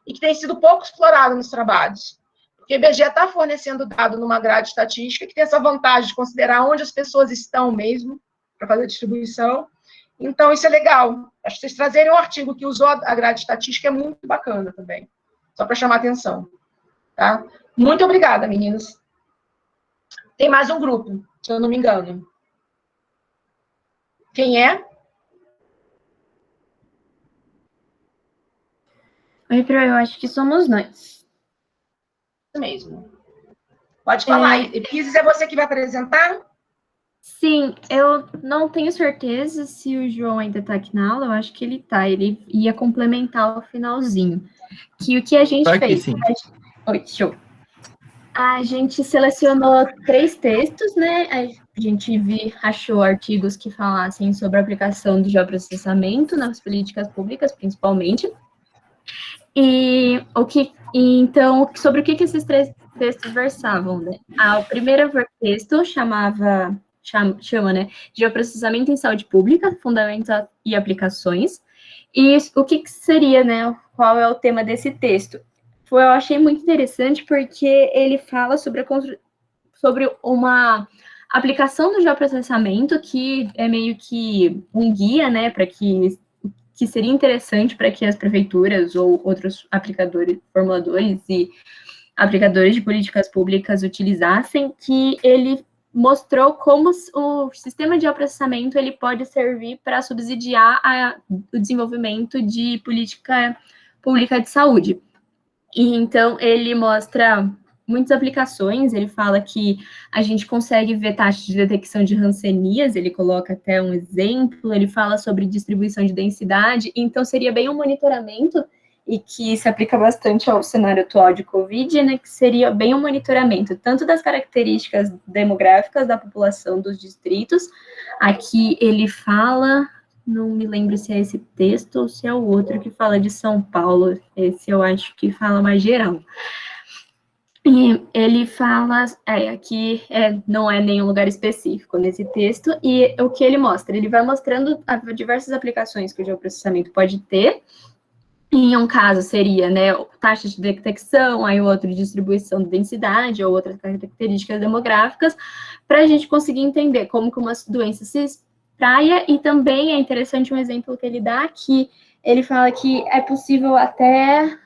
e que tem sido pouco explorado nos trabalhos. Porque o IBGE está fornecendo dado numa grade estatística que tem essa vantagem de considerar onde as pessoas estão mesmo para fazer a distribuição. Então, isso é legal. Acho que vocês trazerem um artigo que usou a grade estatística é muito bacana também, só para chamar atenção. Tá? Muito obrigada, meninas. Tem mais um grupo, se eu não me engano. Quem é? Oi, Pro, eu acho que somos nós. Isso mesmo. Pode falar. Isis, é você que vai apresentar? Sim, eu não tenho certeza se o João ainda está aqui na aula, eu acho que ele está. Ele ia complementar o finalzinho. Que o que a gente fez? Sim. Oi, show. A gente selecionou 3 textos, né? A gente achou artigos que falassem sobre a aplicação do geoprocessamento nas políticas públicas, principalmente. Então, sobre o que esses 3 textos versavam, né? O primeiro texto chama, né, Geoprocessamento em Saúde Pública, Fundamentos e Aplicações. E o que seria, né, qual é o tema desse texto? Eu achei muito interessante porque ele fala sobre uma aplicação do geoprocessamento que é meio que um guia, né, para que seria interessante para que as prefeituras ou outros aplicadores, formuladores e aplicadores de políticas públicas utilizassem, que ele mostrou como o sistema de geoprocessamento ele pode servir para subsidiar o desenvolvimento de política pública de saúde. E então ele mostra muitas aplicações. Ele fala que a gente consegue ver taxas de detecção de rancenias, ele coloca até um exemplo, ele fala sobre distribuição de densidade, então seria bem um monitoramento, e que se aplica bastante ao cenário atual de Covid, né, que seria bem um monitoramento, tanto das características demográficas da população dos distritos. Aqui ele fala, não me lembro se é esse texto ou se é o outro que fala de São Paulo, esse eu acho que fala mais geral. E ele fala, aqui não é nenhum lugar específico nesse texto, e o que ele mostra? Ele vai mostrando diversas aplicações que o geoprocessamento pode ter. Em um caso seria, né, taxa de detecção, aí outro distribuição de densidade, ou outras características demográficas, para a gente conseguir entender como que uma doença se espraia, e também é interessante um exemplo que ele dá, que ele fala que é possível até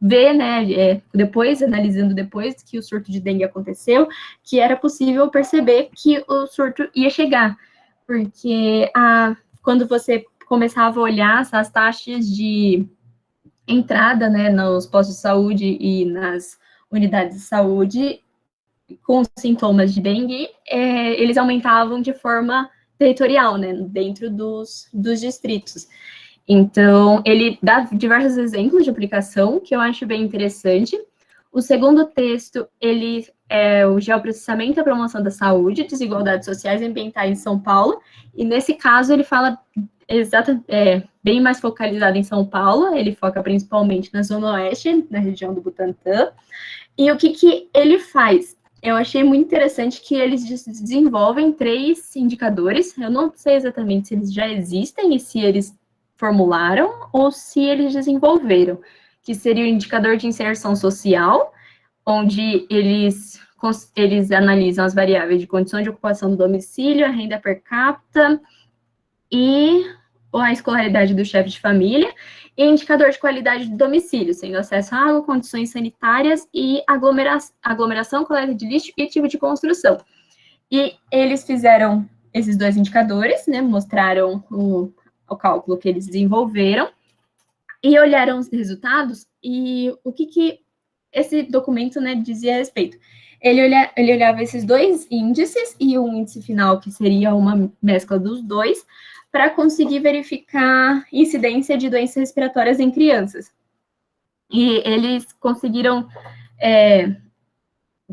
ver, né, depois, analisando depois que o surto de dengue aconteceu, que era possível perceber que o surto ia chegar, porque quando você começava a olhar as taxas de entrada, né, nos postos de saúde e nas unidades de saúde com sintomas de dengue, eles aumentavam de forma territorial, né, dentro dos distritos. Então, ele dá diversos exemplos de aplicação, que eu acho bem interessante. O segundo texto, ele é o geoprocessamento e a promoção da saúde, desigualdades sociais e ambientais em São Paulo, e nesse caso ele fala bem mais focalizado em São Paulo, ele foca principalmente na Zona Oeste, na região do Butantã. E o que ele faz? Eu achei muito interessante que eles desenvolvem 3 indicadores, eu não sei exatamente se eles já existem e se eles formularam ou se eles desenvolveram, que seria o indicador de inserção social, onde eles analisam as variáveis de condição de ocupação do domicílio, a renda per capita e a escolaridade do chefe de família, e indicador de qualidade do domicílio, sendo acesso à água, condições sanitárias e aglomeração, coleta de lixo e tipo de construção. E eles fizeram esses 2 indicadores, né, mostraram o cálculo que eles desenvolveram, e olharam os resultados, e o que esse documento, né, dizia a respeito. Ele olhava esses 2 índices, e o índice final, que seria uma mescla dos 2, para conseguir verificar incidência de doenças respiratórias em crianças. E eles conseguiram,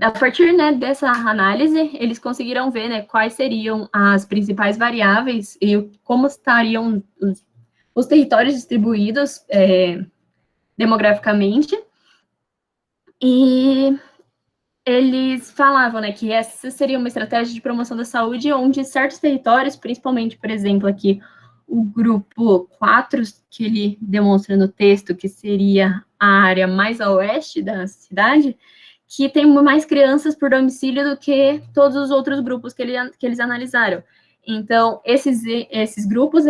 a partir, né, dessa análise, eles conseguiram ver, né, quais seriam as principais variáveis e como estariam os territórios distribuídos demograficamente. E eles falavam, né, que essa seria uma estratégia de promoção da saúde, onde certos territórios, principalmente, por exemplo, aqui, o grupo 4, que ele demonstra no texto, que seria a área mais a oeste da cidade, que tem mais crianças por domicílio do que todos os outros grupos que eles analisaram. Então, esses grupos,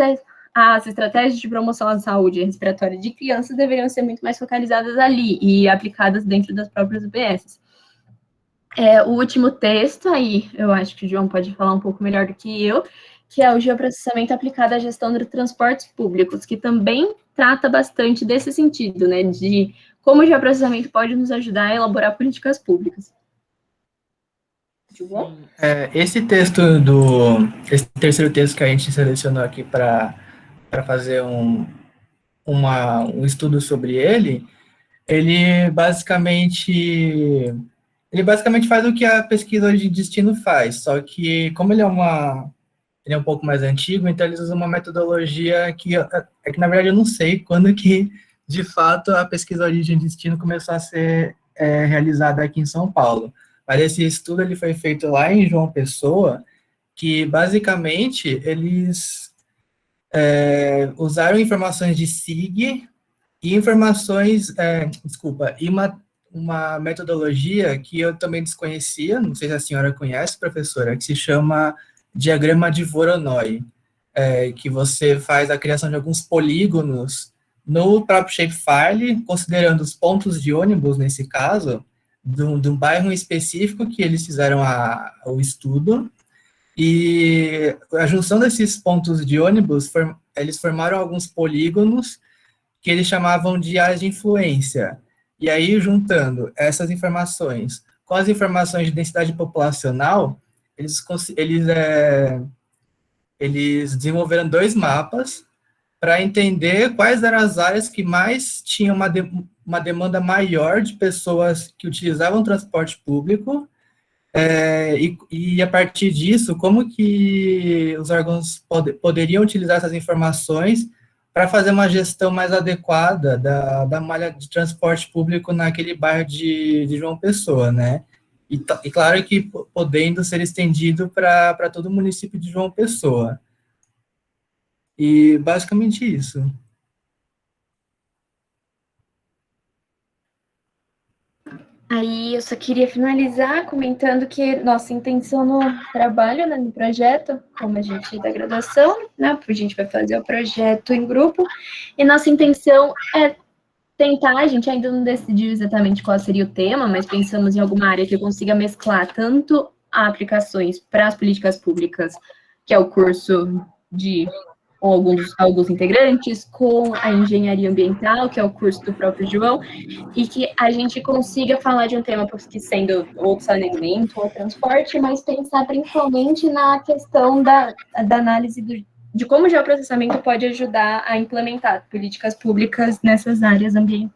as estratégias de promoção da saúde respiratória de crianças deveriam ser muito mais focalizadas ali e aplicadas dentro das próprias UBSs. O último texto, aí eu acho que o João pode falar um pouco melhor do que eu, que é o geoprocessamento aplicado à gestão de transportes públicos, que também trata bastante desse sentido, né, de como o geoprocessamento pode nos ajudar a elaborar políticas públicas. João? Esse terceiro texto que a gente selecionou aqui para fazer um estudo sobre ele basicamente faz o que a pesquisa de destino faz, só que como ele é um pouco mais antigo, então eles usam uma metodologia que na verdade eu não sei quando que, de fato, a pesquisa de origem e destino começou a ser realizada aqui em São Paulo. Mas esse estudo ele foi feito lá em João Pessoa, que basicamente eles usaram informações de SIG e informações, e uma metodologia que eu também desconhecia, não sei se a senhora conhece, professora, que se chama diagrama de Voronoi, que você faz a criação de alguns polígonos no próprio shapefile, considerando os pontos de ônibus, nesse caso, de um bairro específico que eles fizeram o estudo, e a junção desses pontos de ônibus, eles formaram alguns polígonos que eles chamavam de áreas de influência. E aí, juntando essas informações com as informações de densidade populacional, eles desenvolveram 2 mapas para entender quais eram as áreas que mais tinham uma demanda maior de pessoas que utilizavam transporte público, e a partir disso, como que os órgãos poderiam utilizar essas informações para fazer uma gestão mais adequada da malha de transporte público naquele bairro de João Pessoa, né? E claro que podendo ser estendido para todo o município de João Pessoa. E basicamente isso. Aí eu só queria finalizar comentando que nossa intenção no trabalho, né, no projeto, como a gente é da graduação, né, a gente vai fazer o projeto em grupo, e nossa intenção é tentar, a gente ainda não decidiu exatamente qual seria o tema, mas pensamos em alguma área que consiga mesclar tanto aplicações para as políticas públicas, que é o curso de alguns integrantes, com a engenharia ambiental, que é o curso do próprio João, e que a gente consiga falar de um tema que sendo ou saneamento ou transporte, mas pensar principalmente na questão da análise de como o geoprocessamento pode ajudar a implementar políticas públicas nessas áreas de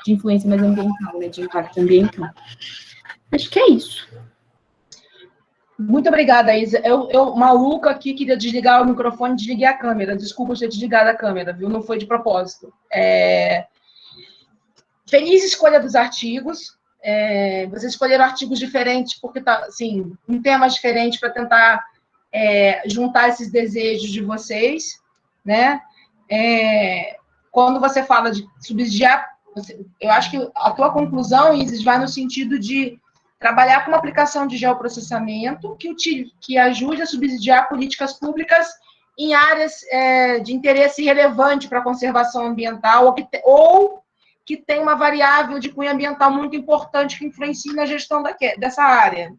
influência mais ambiental, né, de impacto ambiental. Acho que é isso. Muito obrigada, Isa. Eu maluca aqui, queria desligar o microfone e desliguei a câmera. Desculpa eu ter desligado a câmera, viu? Não foi de propósito. Feliz escolha dos artigos. Vocês escolheram artigos diferentes, porque tá, assim, em temas diferentes para tentar juntar esses desejos de vocês, né? Quando você fala de subsidiar, eu acho que a tua conclusão, Isis, vai no sentido de trabalhar com uma aplicação de geoprocessamento que ajude a subsidiar políticas públicas em áreas de interesse relevante para a conservação ambiental ou que tem uma variável de cunho ambiental muito importante que influencia na gestão dessa área.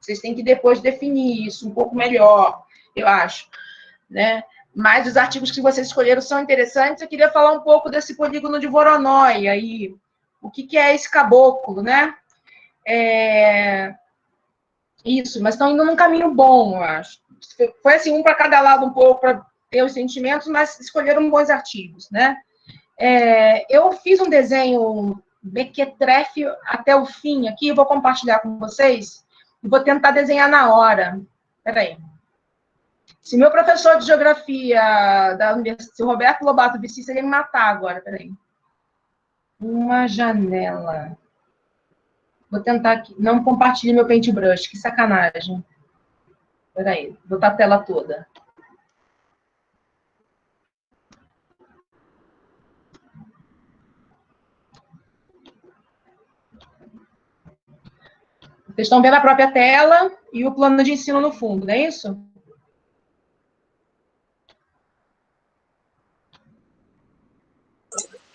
Vocês têm que depois definir isso um pouco melhor, eu acho, né? Mas os artigos que vocês escolheram são interessantes. Eu queria falar um pouco desse polígono de Voronoi aí. O que é esse caboclo, né? Isso, mas estão indo num caminho bom, eu acho. Foi assim, um para cada lado um pouco, para ter os sentimentos, mas escolheram bons artigos, né? Eu fiz um desenho mequetrefe até o fim aqui, eu vou compartilhar com vocês, e vou tentar desenhar na hora. Espera aí. Se meu professor de geografia da Universidade, se o Roberto Lobato visse, ele ia me matar agora, espera aí. Uma janela. Vou tentar aqui. Não compartilhe meu paintbrush, que sacanagem. Espera aí, vou botar a tela toda. Vocês estão vendo a própria tela e o plano de ensino no fundo, não é isso?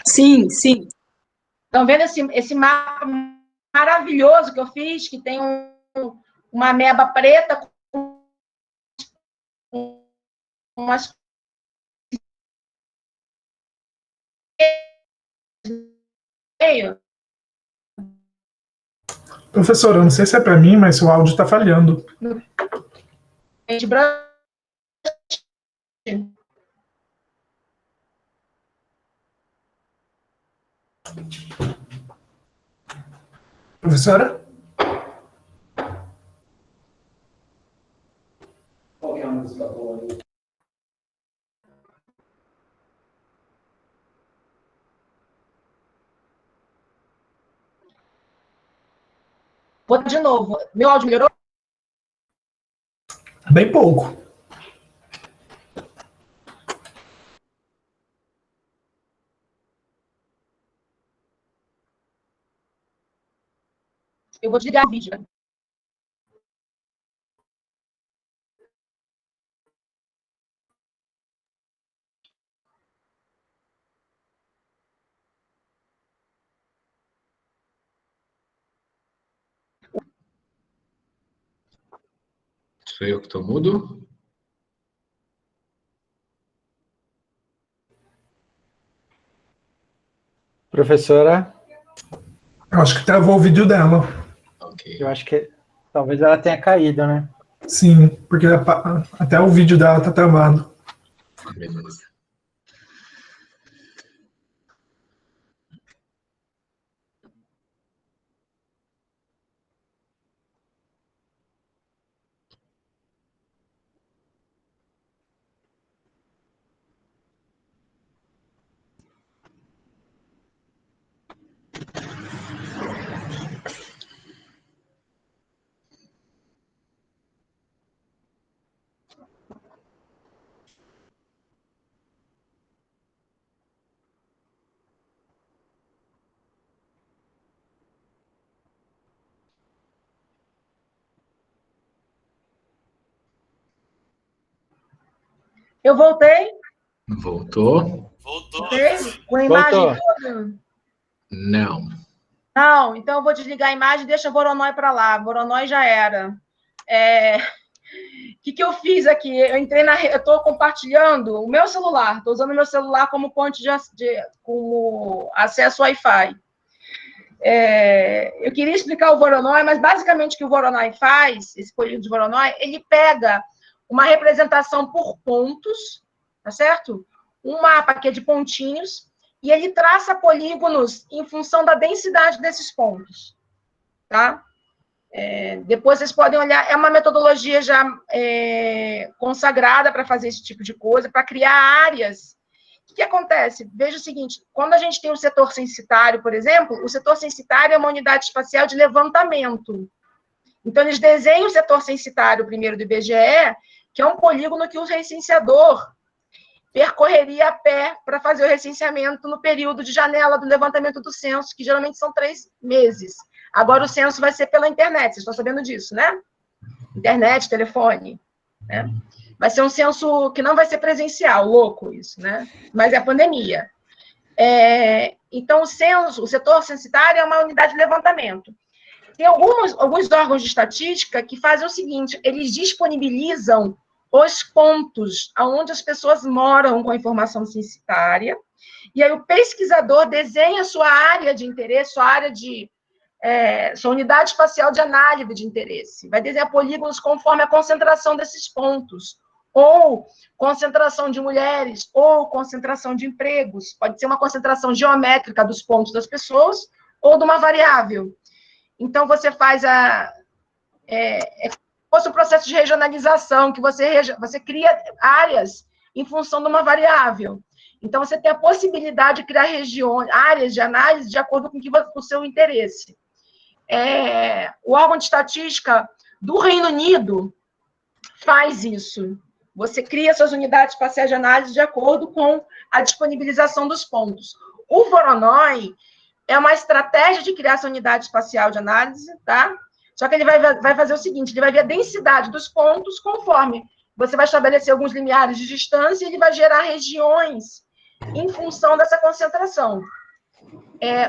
Sim, sim. Estão vendo esse mapa maravilhoso que eu fiz, que tem uma ameba preta com umas... Professora, eu não sei se é para mim, mas o áudio está falhando. Professora? Qual que é a música boa? Vou de novo. Meu áudio melhorou? Bem pouco. Eu vou desligar o vídeo. Sou eu que estou mudo? Professora? Eu acho que travou o vídeo dela. Ok. Ok. Eu acho que talvez ela tenha caído, né? Sim, porque até o vídeo dela tá travado. Beleza. Eu voltei? Voltou? Voltei? Com a imagem toda? Não. Não, então eu vou desligar a imagem e deixa Voronoi para lá. Voronoi já era. O que eu fiz aqui? Eu entrei eu estou compartilhando o meu celular, estou usando o meu celular como ponte como acesso Wi-Fi. Eu queria explicar o Voronoi, mas basicamente o que o Voronoi faz, esse polígono de Voronoi, ele pega uma representação por pontos, tá certo? Um mapa que é de pontinhos, e ele traça polígonos em função da densidade desses pontos, tá? Depois vocês podem olhar, é uma metodologia já consagrada para fazer esse tipo de coisa, para criar áreas. O que acontece? Veja o seguinte, quando a gente tem o setor censitário, por exemplo, o setor censitário é uma unidade espacial de levantamento. Então, eles desenham o setor censitário primeiro do IBGE, que é um polígono que o recenseador percorreria a pé para fazer o recenseamento no período de janela do levantamento do censo, que geralmente são 3 meses. Agora o censo vai ser pela internet, vocês estão sabendo disso, né? Internet, telefone, né? Vai ser um censo que não vai ser presencial, louco isso, né? Mas é a pandemia. Então, o setor censitário é uma unidade de levantamento. Tem alguns órgãos de estatística que fazem o seguinte, eles disponibilizam os pontos onde as pessoas moram com a informação censitária, e aí o pesquisador desenha sua área de interesse, sua unidade espacial de análise de interesse. Vai desenhar polígonos conforme a concentração desses pontos, ou concentração de mulheres, ou concentração de empregos. Pode ser uma concentração geométrica dos pontos das pessoas, ou de uma variável. Então, você faz fosse um processo de regionalização, que você cria áreas em função de uma variável. Então, você tem a possibilidade de criar áreas de análise de acordo com o seu interesse. O órgão de estatística do Reino Unido faz isso. Você cria suas unidades espaciais de análise de acordo com a disponibilização dos pontos. O Voronoi é uma estratégia de criar essa unidade espacial de análise, tá? Só que ele vai fazer o seguinte, ele vai ver a densidade dos pontos conforme você vai estabelecer alguns limiares de distância e ele vai gerar regiões em função dessa concentração.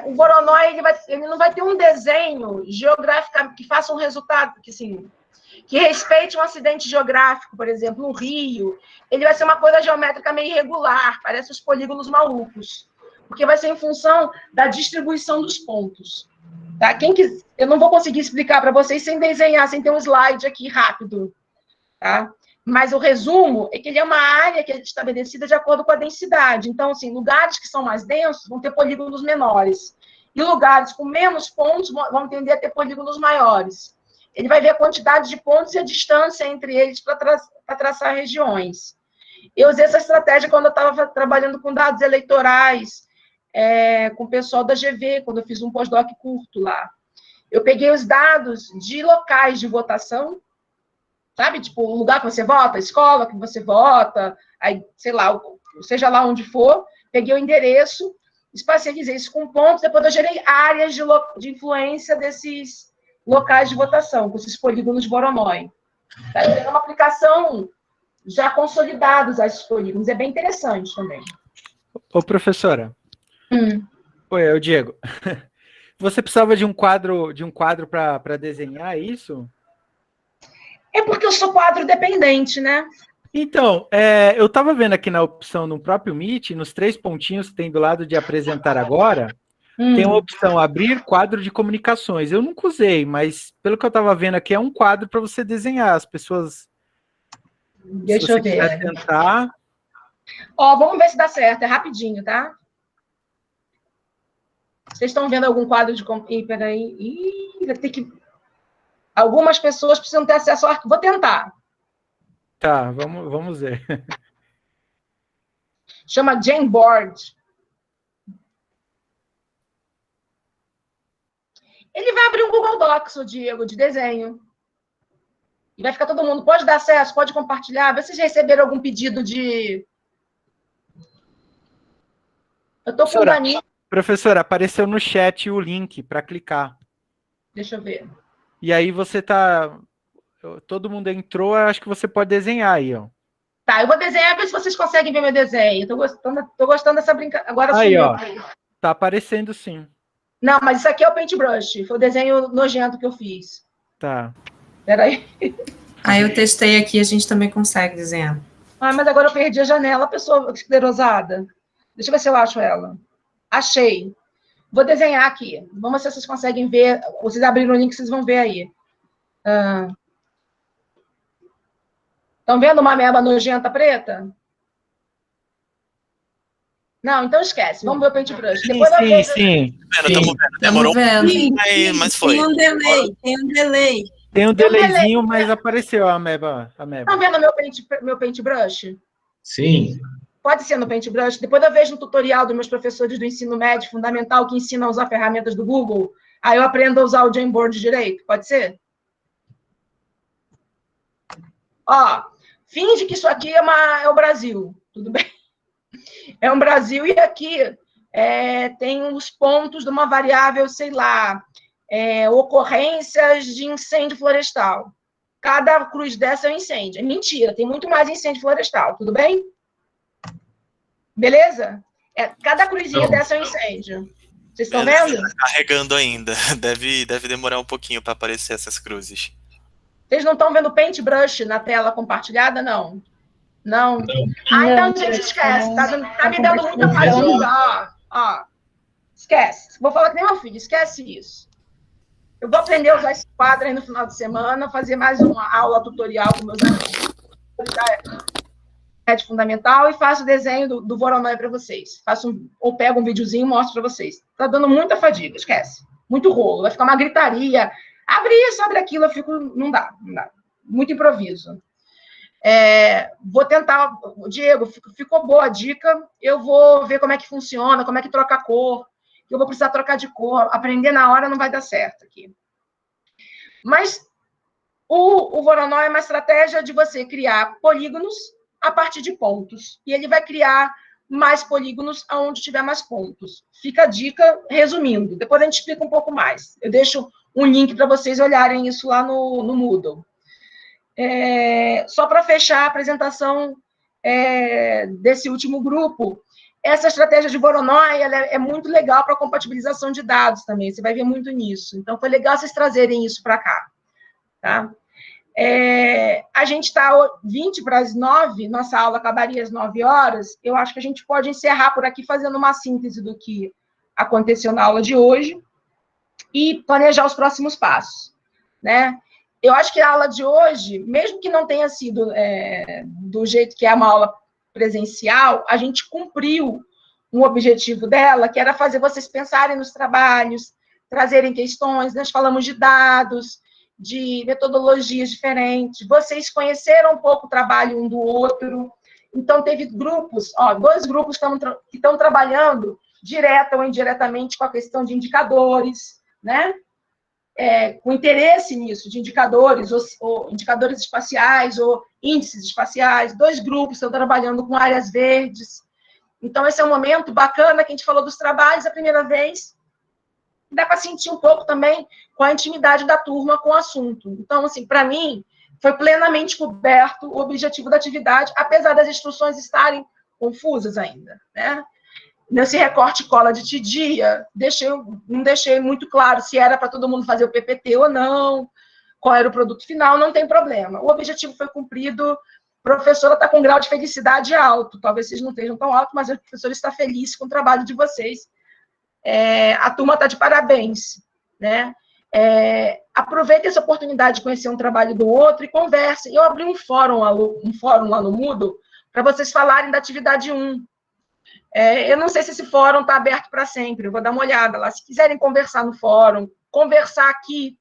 O Voronoi, ele não vai ter um desenho geográfico que faça um resultado, que respeite um acidente geográfico, por exemplo, um rio. Ele vai ser uma coisa geométrica meio irregular, parece os polígonos malucos, porque vai ser em função da distribuição dos pontos. Tá? Eu não vou conseguir explicar para vocês sem desenhar, sem ter um slide aqui rápido. Tá? Mas o resumo é que ele é uma área que é estabelecida de acordo com a densidade. Então, assim, lugares que são mais densos vão ter polígonos menores. E lugares com menos pontos vão tender a ter polígonos maiores. Ele vai ver a quantidade de pontos e a distância entre eles para traçar regiões. Eu usei essa estratégia quando eu estava trabalhando com dados eleitorais, com o pessoal da GV, quando eu fiz um pós-doc curto lá. Eu peguei os dados de locais de votação, sabe? Tipo, o lugar que você vota, a escola que você vota, aí, sei lá, seja lá onde for, peguei o endereço, espacializei isso com pontos, depois eu gerei áreas de influência desses locais de votação, com esses polígonos de Voronoi. Tá? Tem uma aplicação já consolidados a esses polígonos, é bem interessante também. Ô, professora. Oi, é o Diego. Você precisava de um quadro para desenhar isso? É porque eu sou quadro dependente, né? Então, eu estava vendo aqui na opção no próprio Meet, nos 3 pontinhos que tem do lado de apresentar agora, Tem uma opção, abrir quadro de comunicações. Eu nunca usei, mas pelo que eu estava vendo aqui, é um quadro para você desenhar. As pessoas... Deixa eu ver. Se você quiser tentar... Ó, vamos ver se dá certo. É rapidinho, tá? Vocês estão vendo algum quadro de... Ih, peraí. Ih, vai ter que... Algumas pessoas precisam ter acesso ao arquivo. Vou tentar. Tá, vamos ver. Chama Jamboard. Ele vai abrir um Google Docs, o Diego, de desenho. E vai ficar todo mundo... Pode dar acesso, pode compartilhar. Vê se vocês receberam algum pedido de... Eu tô com o Danilo. Professora, apareceu no chat o link para clicar. Deixa eu ver. E aí você tá... Todo mundo entrou, eu acho que você pode desenhar aí, ó. Tá, eu vou desenhar, ver se vocês conseguem ver meu desenho. Tô gostando dessa brincadeira. Agora aí, sumiu. ó. Tá aparecendo, sim. Não, mas isso aqui é o Paintbrush. Foi o desenho nojento que eu fiz. Tá. Peraí. Aí eu testei aqui, a gente também consegue desenhar. Ah, mas agora eu perdi a janela, a pessoa esclerosada. Deixa eu ver se eu acho ela. Achei. Vou desenhar aqui. Vamos ver se vocês conseguem ver. Vocês abriram o link, vocês vão ver aí. Estão vendo uma ameba nojenta preta? Não, então esquece. Vamos ver o Paintbrush. Sim. Estamos vendo. Demorou. Mas foi. Tem um delay. Tem um delayzinho, mas apareceu a ameba. Estão vendo meu Paintbrush? Sim. Pode ser no Paintbrush. Depois eu vejo um tutorial dos meus professores do ensino médio fundamental que ensinam a usar ferramentas do Google. Aí eu aprendo a usar o Jamboard direito. Pode ser? Ó, finge que isso aqui é o Brasil. Tudo bem? É um Brasil e aqui tem os pontos de uma variável, sei lá, ocorrências de incêndio florestal. Cada cruz dessa é um incêndio. É mentira, tem muito mais incêndio florestal. Tudo bem? Beleza? Cada cruzinha dessa é um incêndio. Vocês estão vendo? Tá carregando ainda. Deve demorar um pouquinho para aparecer essas cruzes. Vocês não estão vendo o Paintbrush na tela compartilhada, não? Não? Então a gente esquece. Tá me dando muita fadiga. Ó. Esquece. Vou falar que nem meu filho. Esquece isso. Eu vou aprender a usar esse quadro aí no final de semana, fazer mais uma aula tutorial com meus alunos. De fundamental e faço o desenho do Voronoi para vocês. Ou pego um videozinho e mostro para vocês. Tá dando muita fadiga, esquece. Muito rolo, vai ficar uma gritaria. Abre isso, abre aquilo, eu fico... Não dá. Muito improviso. Vou tentar... Diego, ficou boa a dica. Eu vou ver como é que funciona, como é que troca a cor. Eu vou precisar trocar de cor. Aprender na hora não vai dar certo aqui. Mas o Voronoi é uma estratégia de você criar polígonos a partir de pontos. E ele vai criar mais polígonos aonde tiver mais pontos. Fica a dica, resumindo. Depois a gente explica um pouco mais. Eu deixo um link para vocês olharem isso lá no Moodle. Só para fechar a apresentação desse último grupo, essa estratégia de Voronoi ela é muito legal para compatibilização de dados também. Você vai ver muito nisso. Então, foi legal vocês trazerem isso para cá. Tá? A gente está 20 para as 9, nossa aula acabaria às 9 horas. Eu acho que a gente pode encerrar por aqui fazendo uma síntese do que aconteceu na aula de hoje e planejar os próximos passos, né? Eu acho que a aula de hoje, mesmo que não tenha sido do jeito que é uma aula presencial, a gente cumpriu um objetivo dela, que era fazer vocês pensarem nos trabalhos, trazerem questões. Nós falamos de dados, de metodologias diferentes, vocês conheceram um pouco o trabalho um do outro, então teve grupos, 2 grupos que estão trabalhando direta ou indiretamente com a questão de indicadores, né? Com interesse nisso, de indicadores, ou indicadores espaciais, ou índices espaciais. 2 grupos estão trabalhando com áreas verdes. Então, esse é um momento bacana que a gente falou dos trabalhos a primeira vez. Dá para sentir um pouco também com a intimidade da turma com o assunto. Então, assim, para mim, foi plenamente coberto o objetivo da atividade, apesar das instruções estarem confusas ainda, né? Nesse recorte cola de tidia, não deixei muito claro se era para todo mundo fazer o PPT ou não, qual era o produto final, não tem problema. O objetivo foi cumprido, a professora está com um grau de felicidade alto, talvez vocês não estejam tão alto, mas a professora está feliz com o trabalho de vocês. a turma está de parabéns, né? Aproveite essa oportunidade de conhecer um trabalho do outro e converse. Eu abri um fórum lá no Moodle para vocês falarem da atividade 1. Eu não sei se esse fórum está aberto para sempre, eu vou dar uma olhada lá. Se quiserem conversar no fórum, conversar aqui,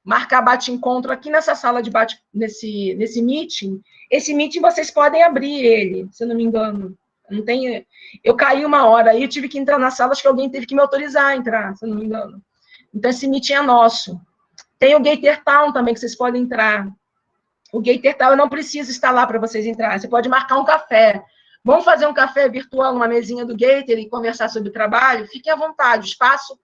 marcar bate-encontro aqui nessa sala de bate, nesse meeting, esse meeting vocês podem abrir ele, se eu não me engano. Não tem, eu caí uma hora aí, eu tive que entrar na sala, acho que alguém teve que me autorizar a entrar, se eu não me engano. Então, esse meeting é nosso. Tem o Gator Town também, que vocês podem entrar. O Gator Town eu não preciso estar lá para vocês entrarem, você pode marcar um café. Vamos fazer um café virtual numa mesinha do Gator e conversar sobre o trabalho? Fiquem à vontade, o espaço...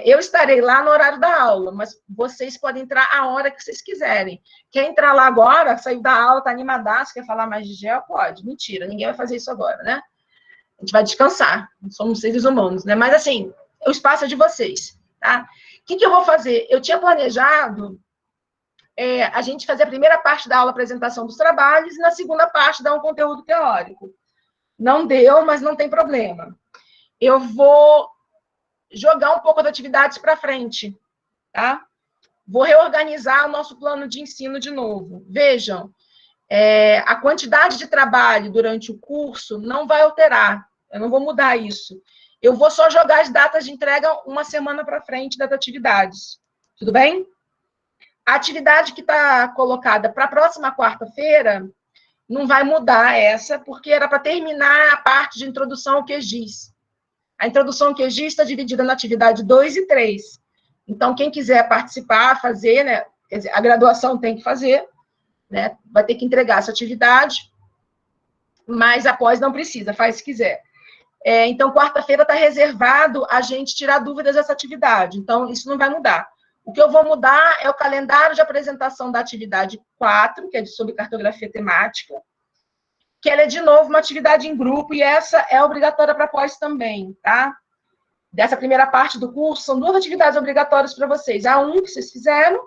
eu estarei lá no horário da aula, mas vocês podem entrar a hora que vocês quiserem. Quer entrar lá agora, saiu da aula, tá animadaço, quer falar mais de gel? Pode. Mentira, ninguém vai fazer isso agora, né? A gente vai descansar, somos seres humanos, né? Mas, assim, o espaço é de vocês, tá? O que eu vou fazer? Eu tinha planejado a gente fazer a primeira parte da aula, apresentação dos trabalhos, e na segunda parte dar um conteúdo teórico. Não deu, mas não tem problema. Eu vou jogar um pouco das atividades para frente, tá? Vou reorganizar o nosso plano de ensino de novo. Vejam, a quantidade de trabalho durante o curso não vai alterar, eu não vou mudar isso. Eu vou só jogar as datas de entrega uma semana para frente das atividades. Tudo bem? A atividade que está colocada para a próxima quarta-feira não vai mudar essa, porque era para terminar a parte de introdução ao QGIS. A introdução ao QGIS está dividida na atividade 2 e 3. Então, quem quiser participar, fazer, né? Quer dizer, a graduação tem que fazer, né? Vai ter que entregar essa atividade, mas após não precisa, faz se quiser. Então, quarta-feira está reservado a gente tirar dúvidas dessa atividade. Então, isso não vai mudar. O que eu vou mudar é o calendário de apresentação da atividade 4, que é sobre cartografia temática, que ela é, de novo, uma atividade em grupo, e essa é obrigatória para pós também, tá? Dessa primeira parte do curso, são 2 atividades obrigatórias para vocês. A 1, que vocês fizeram,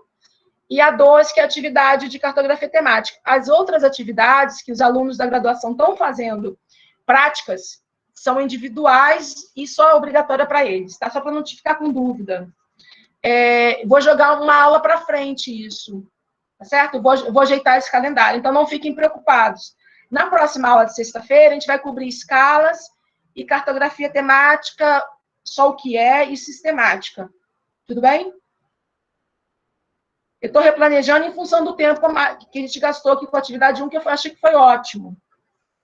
e a 2, que é a atividade de cartografia temática. As outras atividades que os alunos da graduação estão fazendo, práticas, são individuais e só obrigatória para eles, tá? Só para não te ficar com dúvida. Vou jogar uma aula para frente isso, tá certo? Vou ajeitar esse calendário, então não fiquem preocupados. Na próxima aula de sexta-feira, a gente vai cobrir escalas e cartografia temática, só o que é, e sistemática. Tudo bem? Eu estou replanejando em função do tempo que a gente gastou aqui com a atividade 1, que eu achei que foi ótimo,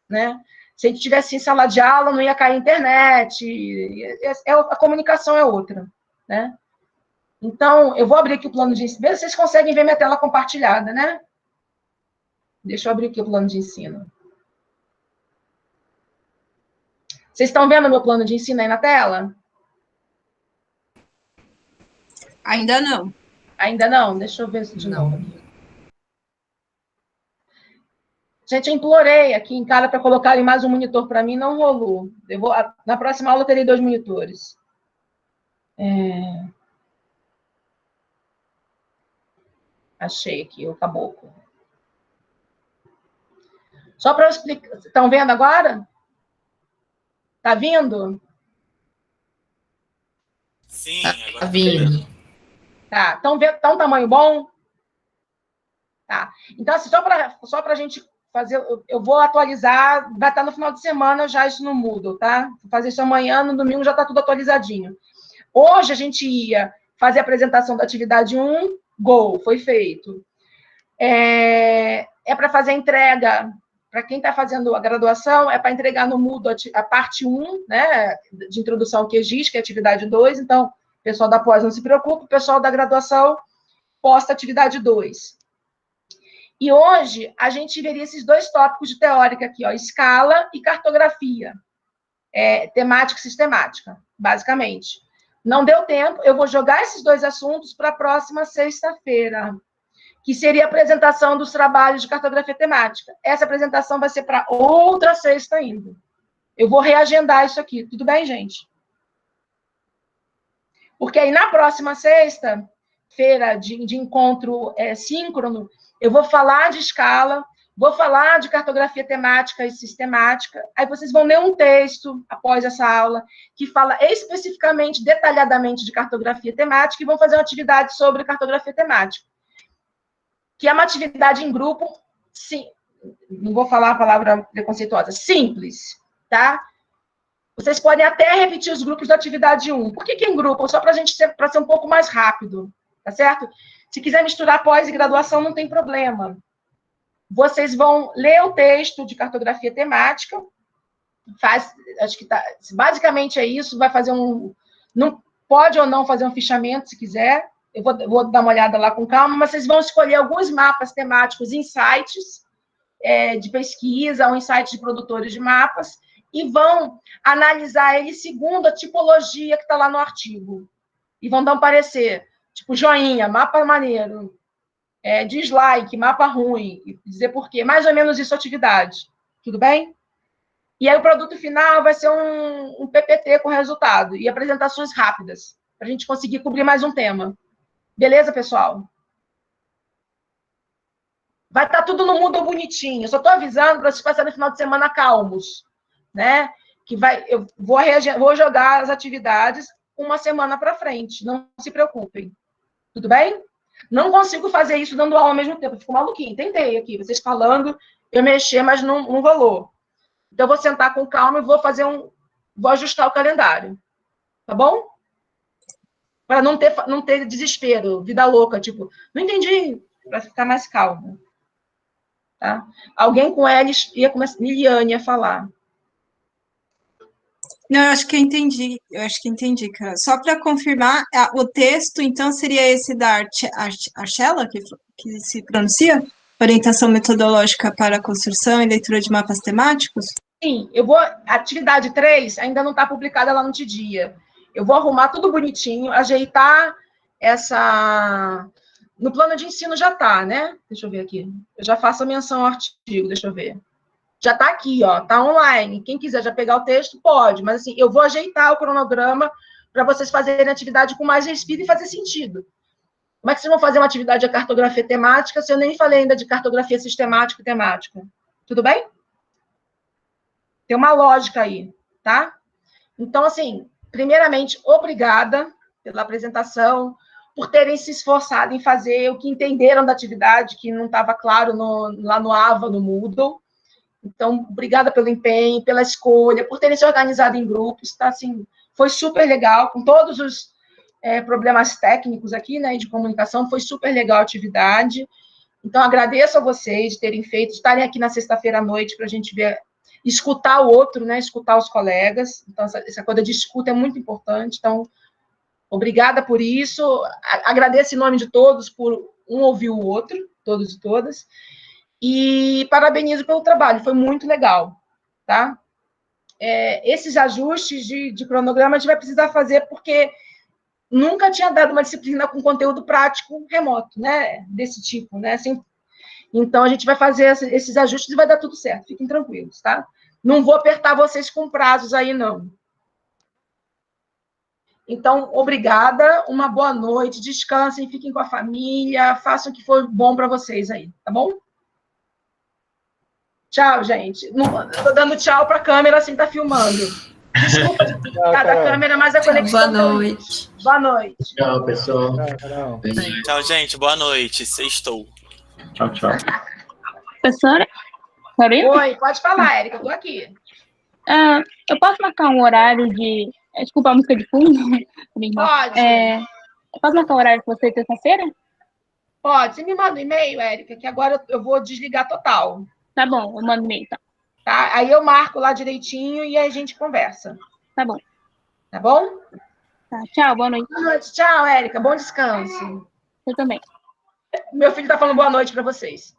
né? Se a gente tivesse em sala de aula, não ia cair a internet, a comunicação é outra, né? Então, eu vou abrir aqui o plano de ensino. Vocês conseguem ver minha tela compartilhada, né? Deixa eu abrir aqui o plano de ensino. Vocês estão vendo o meu plano de ensino aí na tela? Ainda não. Ainda não? Deixa eu ver se de novo. Gente, eu implorei aqui em casa para colocarem mais um monitor para mim, não rolou. Na próxima aula eu terei 2 monitores. Achei aqui o caboclo. Só para eu explicar. Estão vendo agora? Tá vindo? Sim, agora tá vindo. Tá. Estão vendo? Tá um tamanho bom? Tá. Então, assim, só para a gente fazer, eu vou atualizar, vai estar no final de semana já isso no Moodle, tá? Vou fazer isso amanhã, no domingo já está tudo atualizadinho. Hoje a gente ia fazer a apresentação da atividade 1, foi feito. É para fazer a entrega, para quem está fazendo a graduação, é para entregar no Moodle a parte 1, né, de introdução ao QGIS, que é a atividade 2, então, o pessoal da pós não se preocupa, o pessoal da graduação posta a atividade 2. E hoje, a gente veria esses 2 tópicos de teórica aqui, ó, escala e cartografia, temática e sistemática, basicamente. Não deu tempo, eu vou jogar esses 2 assuntos para a próxima sexta-feira, que seria a apresentação dos trabalhos de cartografia temática. Essa apresentação vai ser para outra sexta ainda. Eu vou reagendar isso aqui, tudo bem, gente? Porque aí, na próxima sexta-feira de encontro síncrono, eu vou falar de escala, Vou falar de cartografia temática e sistemática, aí vocês vão ler um texto após essa aula que fala especificamente, detalhadamente de cartografia temática e vão fazer uma atividade sobre cartografia temática, que é uma atividade em grupo, sim, não vou falar a palavra preconceituosa, simples, tá? Vocês podem até repetir os grupos da atividade 1. Por que em grupo? Só para ser um pouco mais rápido, tá certo? Se quiser misturar pós e graduação, não tem problema. Vocês vão ler o texto de cartografia temática, acho que basicamente é isso, vai fazer não pode ou não fazer um fichamento, se quiser, eu vou dar uma olhada lá com calma, mas vocês vão escolher alguns mapas temáticos em sites de pesquisa ou em sites de produtores de mapas, e vão analisar ele segundo a tipologia que está lá no artigo. E vão dar um parecer, tipo joinha, mapa maneiro, dislike, mapa ruim, e dizer por quê. Mais ou menos isso a atividade. Tudo bem? E aí o produto final vai ser um PPT com resultado e apresentações rápidas, para a gente conseguir cobrir mais um tema. Beleza, pessoal? Vai estar tudo no Moodle bonitinho. Eu só estou avisando para vocês passarem no final de semana calmos, né? Eu vou jogar as atividades uma semana para frente. Não se preocupem. Tudo bem? Não consigo fazer isso dando aula ao mesmo tempo. Eu fico maluquinho. Tentei aqui. Vocês falando, eu mexer, mas não rolou. Então, eu vou sentar com calma e vou ajustar o calendário. Tá bom? Para não ter desespero, vida louca, tipo, não entendi, para ficar mais calmo. Tá? Alguém com L ia começar, Liliane ia falar. Não, eu acho que eu entendi, cara. Só para confirmar, o texto, então, seria esse da Archela, que se pronuncia? Orientação metodológica para a construção e leitura de mapas temáticos? Sim, atividade 3 ainda não está publicada lá no Tidia. Eu vou arrumar tudo bonitinho, ajeitar no plano de ensino já está, né? Deixa eu ver aqui. Eu já faço a menção ao artigo, deixa eu ver. Já está aqui, ó, está online. Quem quiser já pegar o texto, pode. Mas, assim, eu vou ajeitar o cronograma para vocês fazerem a atividade com mais respiro e fazer sentido. Como é que vocês vão fazer uma atividade de cartografia temática se eu nem falei ainda de cartografia sistemática e temática? Tudo bem? Tem uma lógica aí, tá? Então, assim, primeiramente, obrigada pela apresentação, por terem se esforçado em fazer o que entenderam da atividade, que não estava claro lá no AVA, no Moodle. Então, obrigada pelo empenho, pela escolha, por terem se organizado em grupos, tá? Assim, foi super legal, com todos os problemas técnicos aqui, né, de comunicação, foi super legal a atividade. Então, agradeço a vocês de terem feito, de estarem aqui na sexta-feira à noite para a gente ver, escutar o outro, né, escutar os colegas. Então, essa coisa de escuta é muito importante. Então, obrigada por isso. Agradeço em nome de todos por um ouvir o outro, todos e todas. E parabenizo pelo trabalho, foi muito legal, tá? Esses ajustes de cronograma a gente vai precisar fazer, porque nunca tinha dado uma disciplina com conteúdo prático remoto, né? Desse tipo, né? Assim, então, a gente vai fazer esses ajustes e vai dar tudo certo, fiquem tranquilos, tá? Não vou apertar vocês com prazos aí, não. Então, obrigada, uma boa noite, descansem, fiquem com a família, façam o que for bom para vocês aí, tá bom? Tchau, gente. Estou dando tchau para a câmera, assim, tá filmando. Desculpa cada câmera, mas a conexão... Boa noite. Boa noite. Tchau, pessoal. Tchau, gente. Boa noite. Sextou. Tchau, tchau. Professora? Carina? Oi, pode falar, Érica, eu tô aqui. Eu posso marcar um horário de... Desculpa a música de fundo. Pode. Eu posso marcar um horário com você terça-feira? Pode. Você me manda um e-mail, Érica, que agora eu vou desligar total. Tá bom, eu mando e-mail, tá. Tá? Aí eu marco lá direitinho e aí a gente conversa. Tá bom. Tá bom? Tá, tchau, boa noite. Boa noite. Tchau, Érica. Bom descanso. Eu também. Meu filho tá falando boa noite para vocês.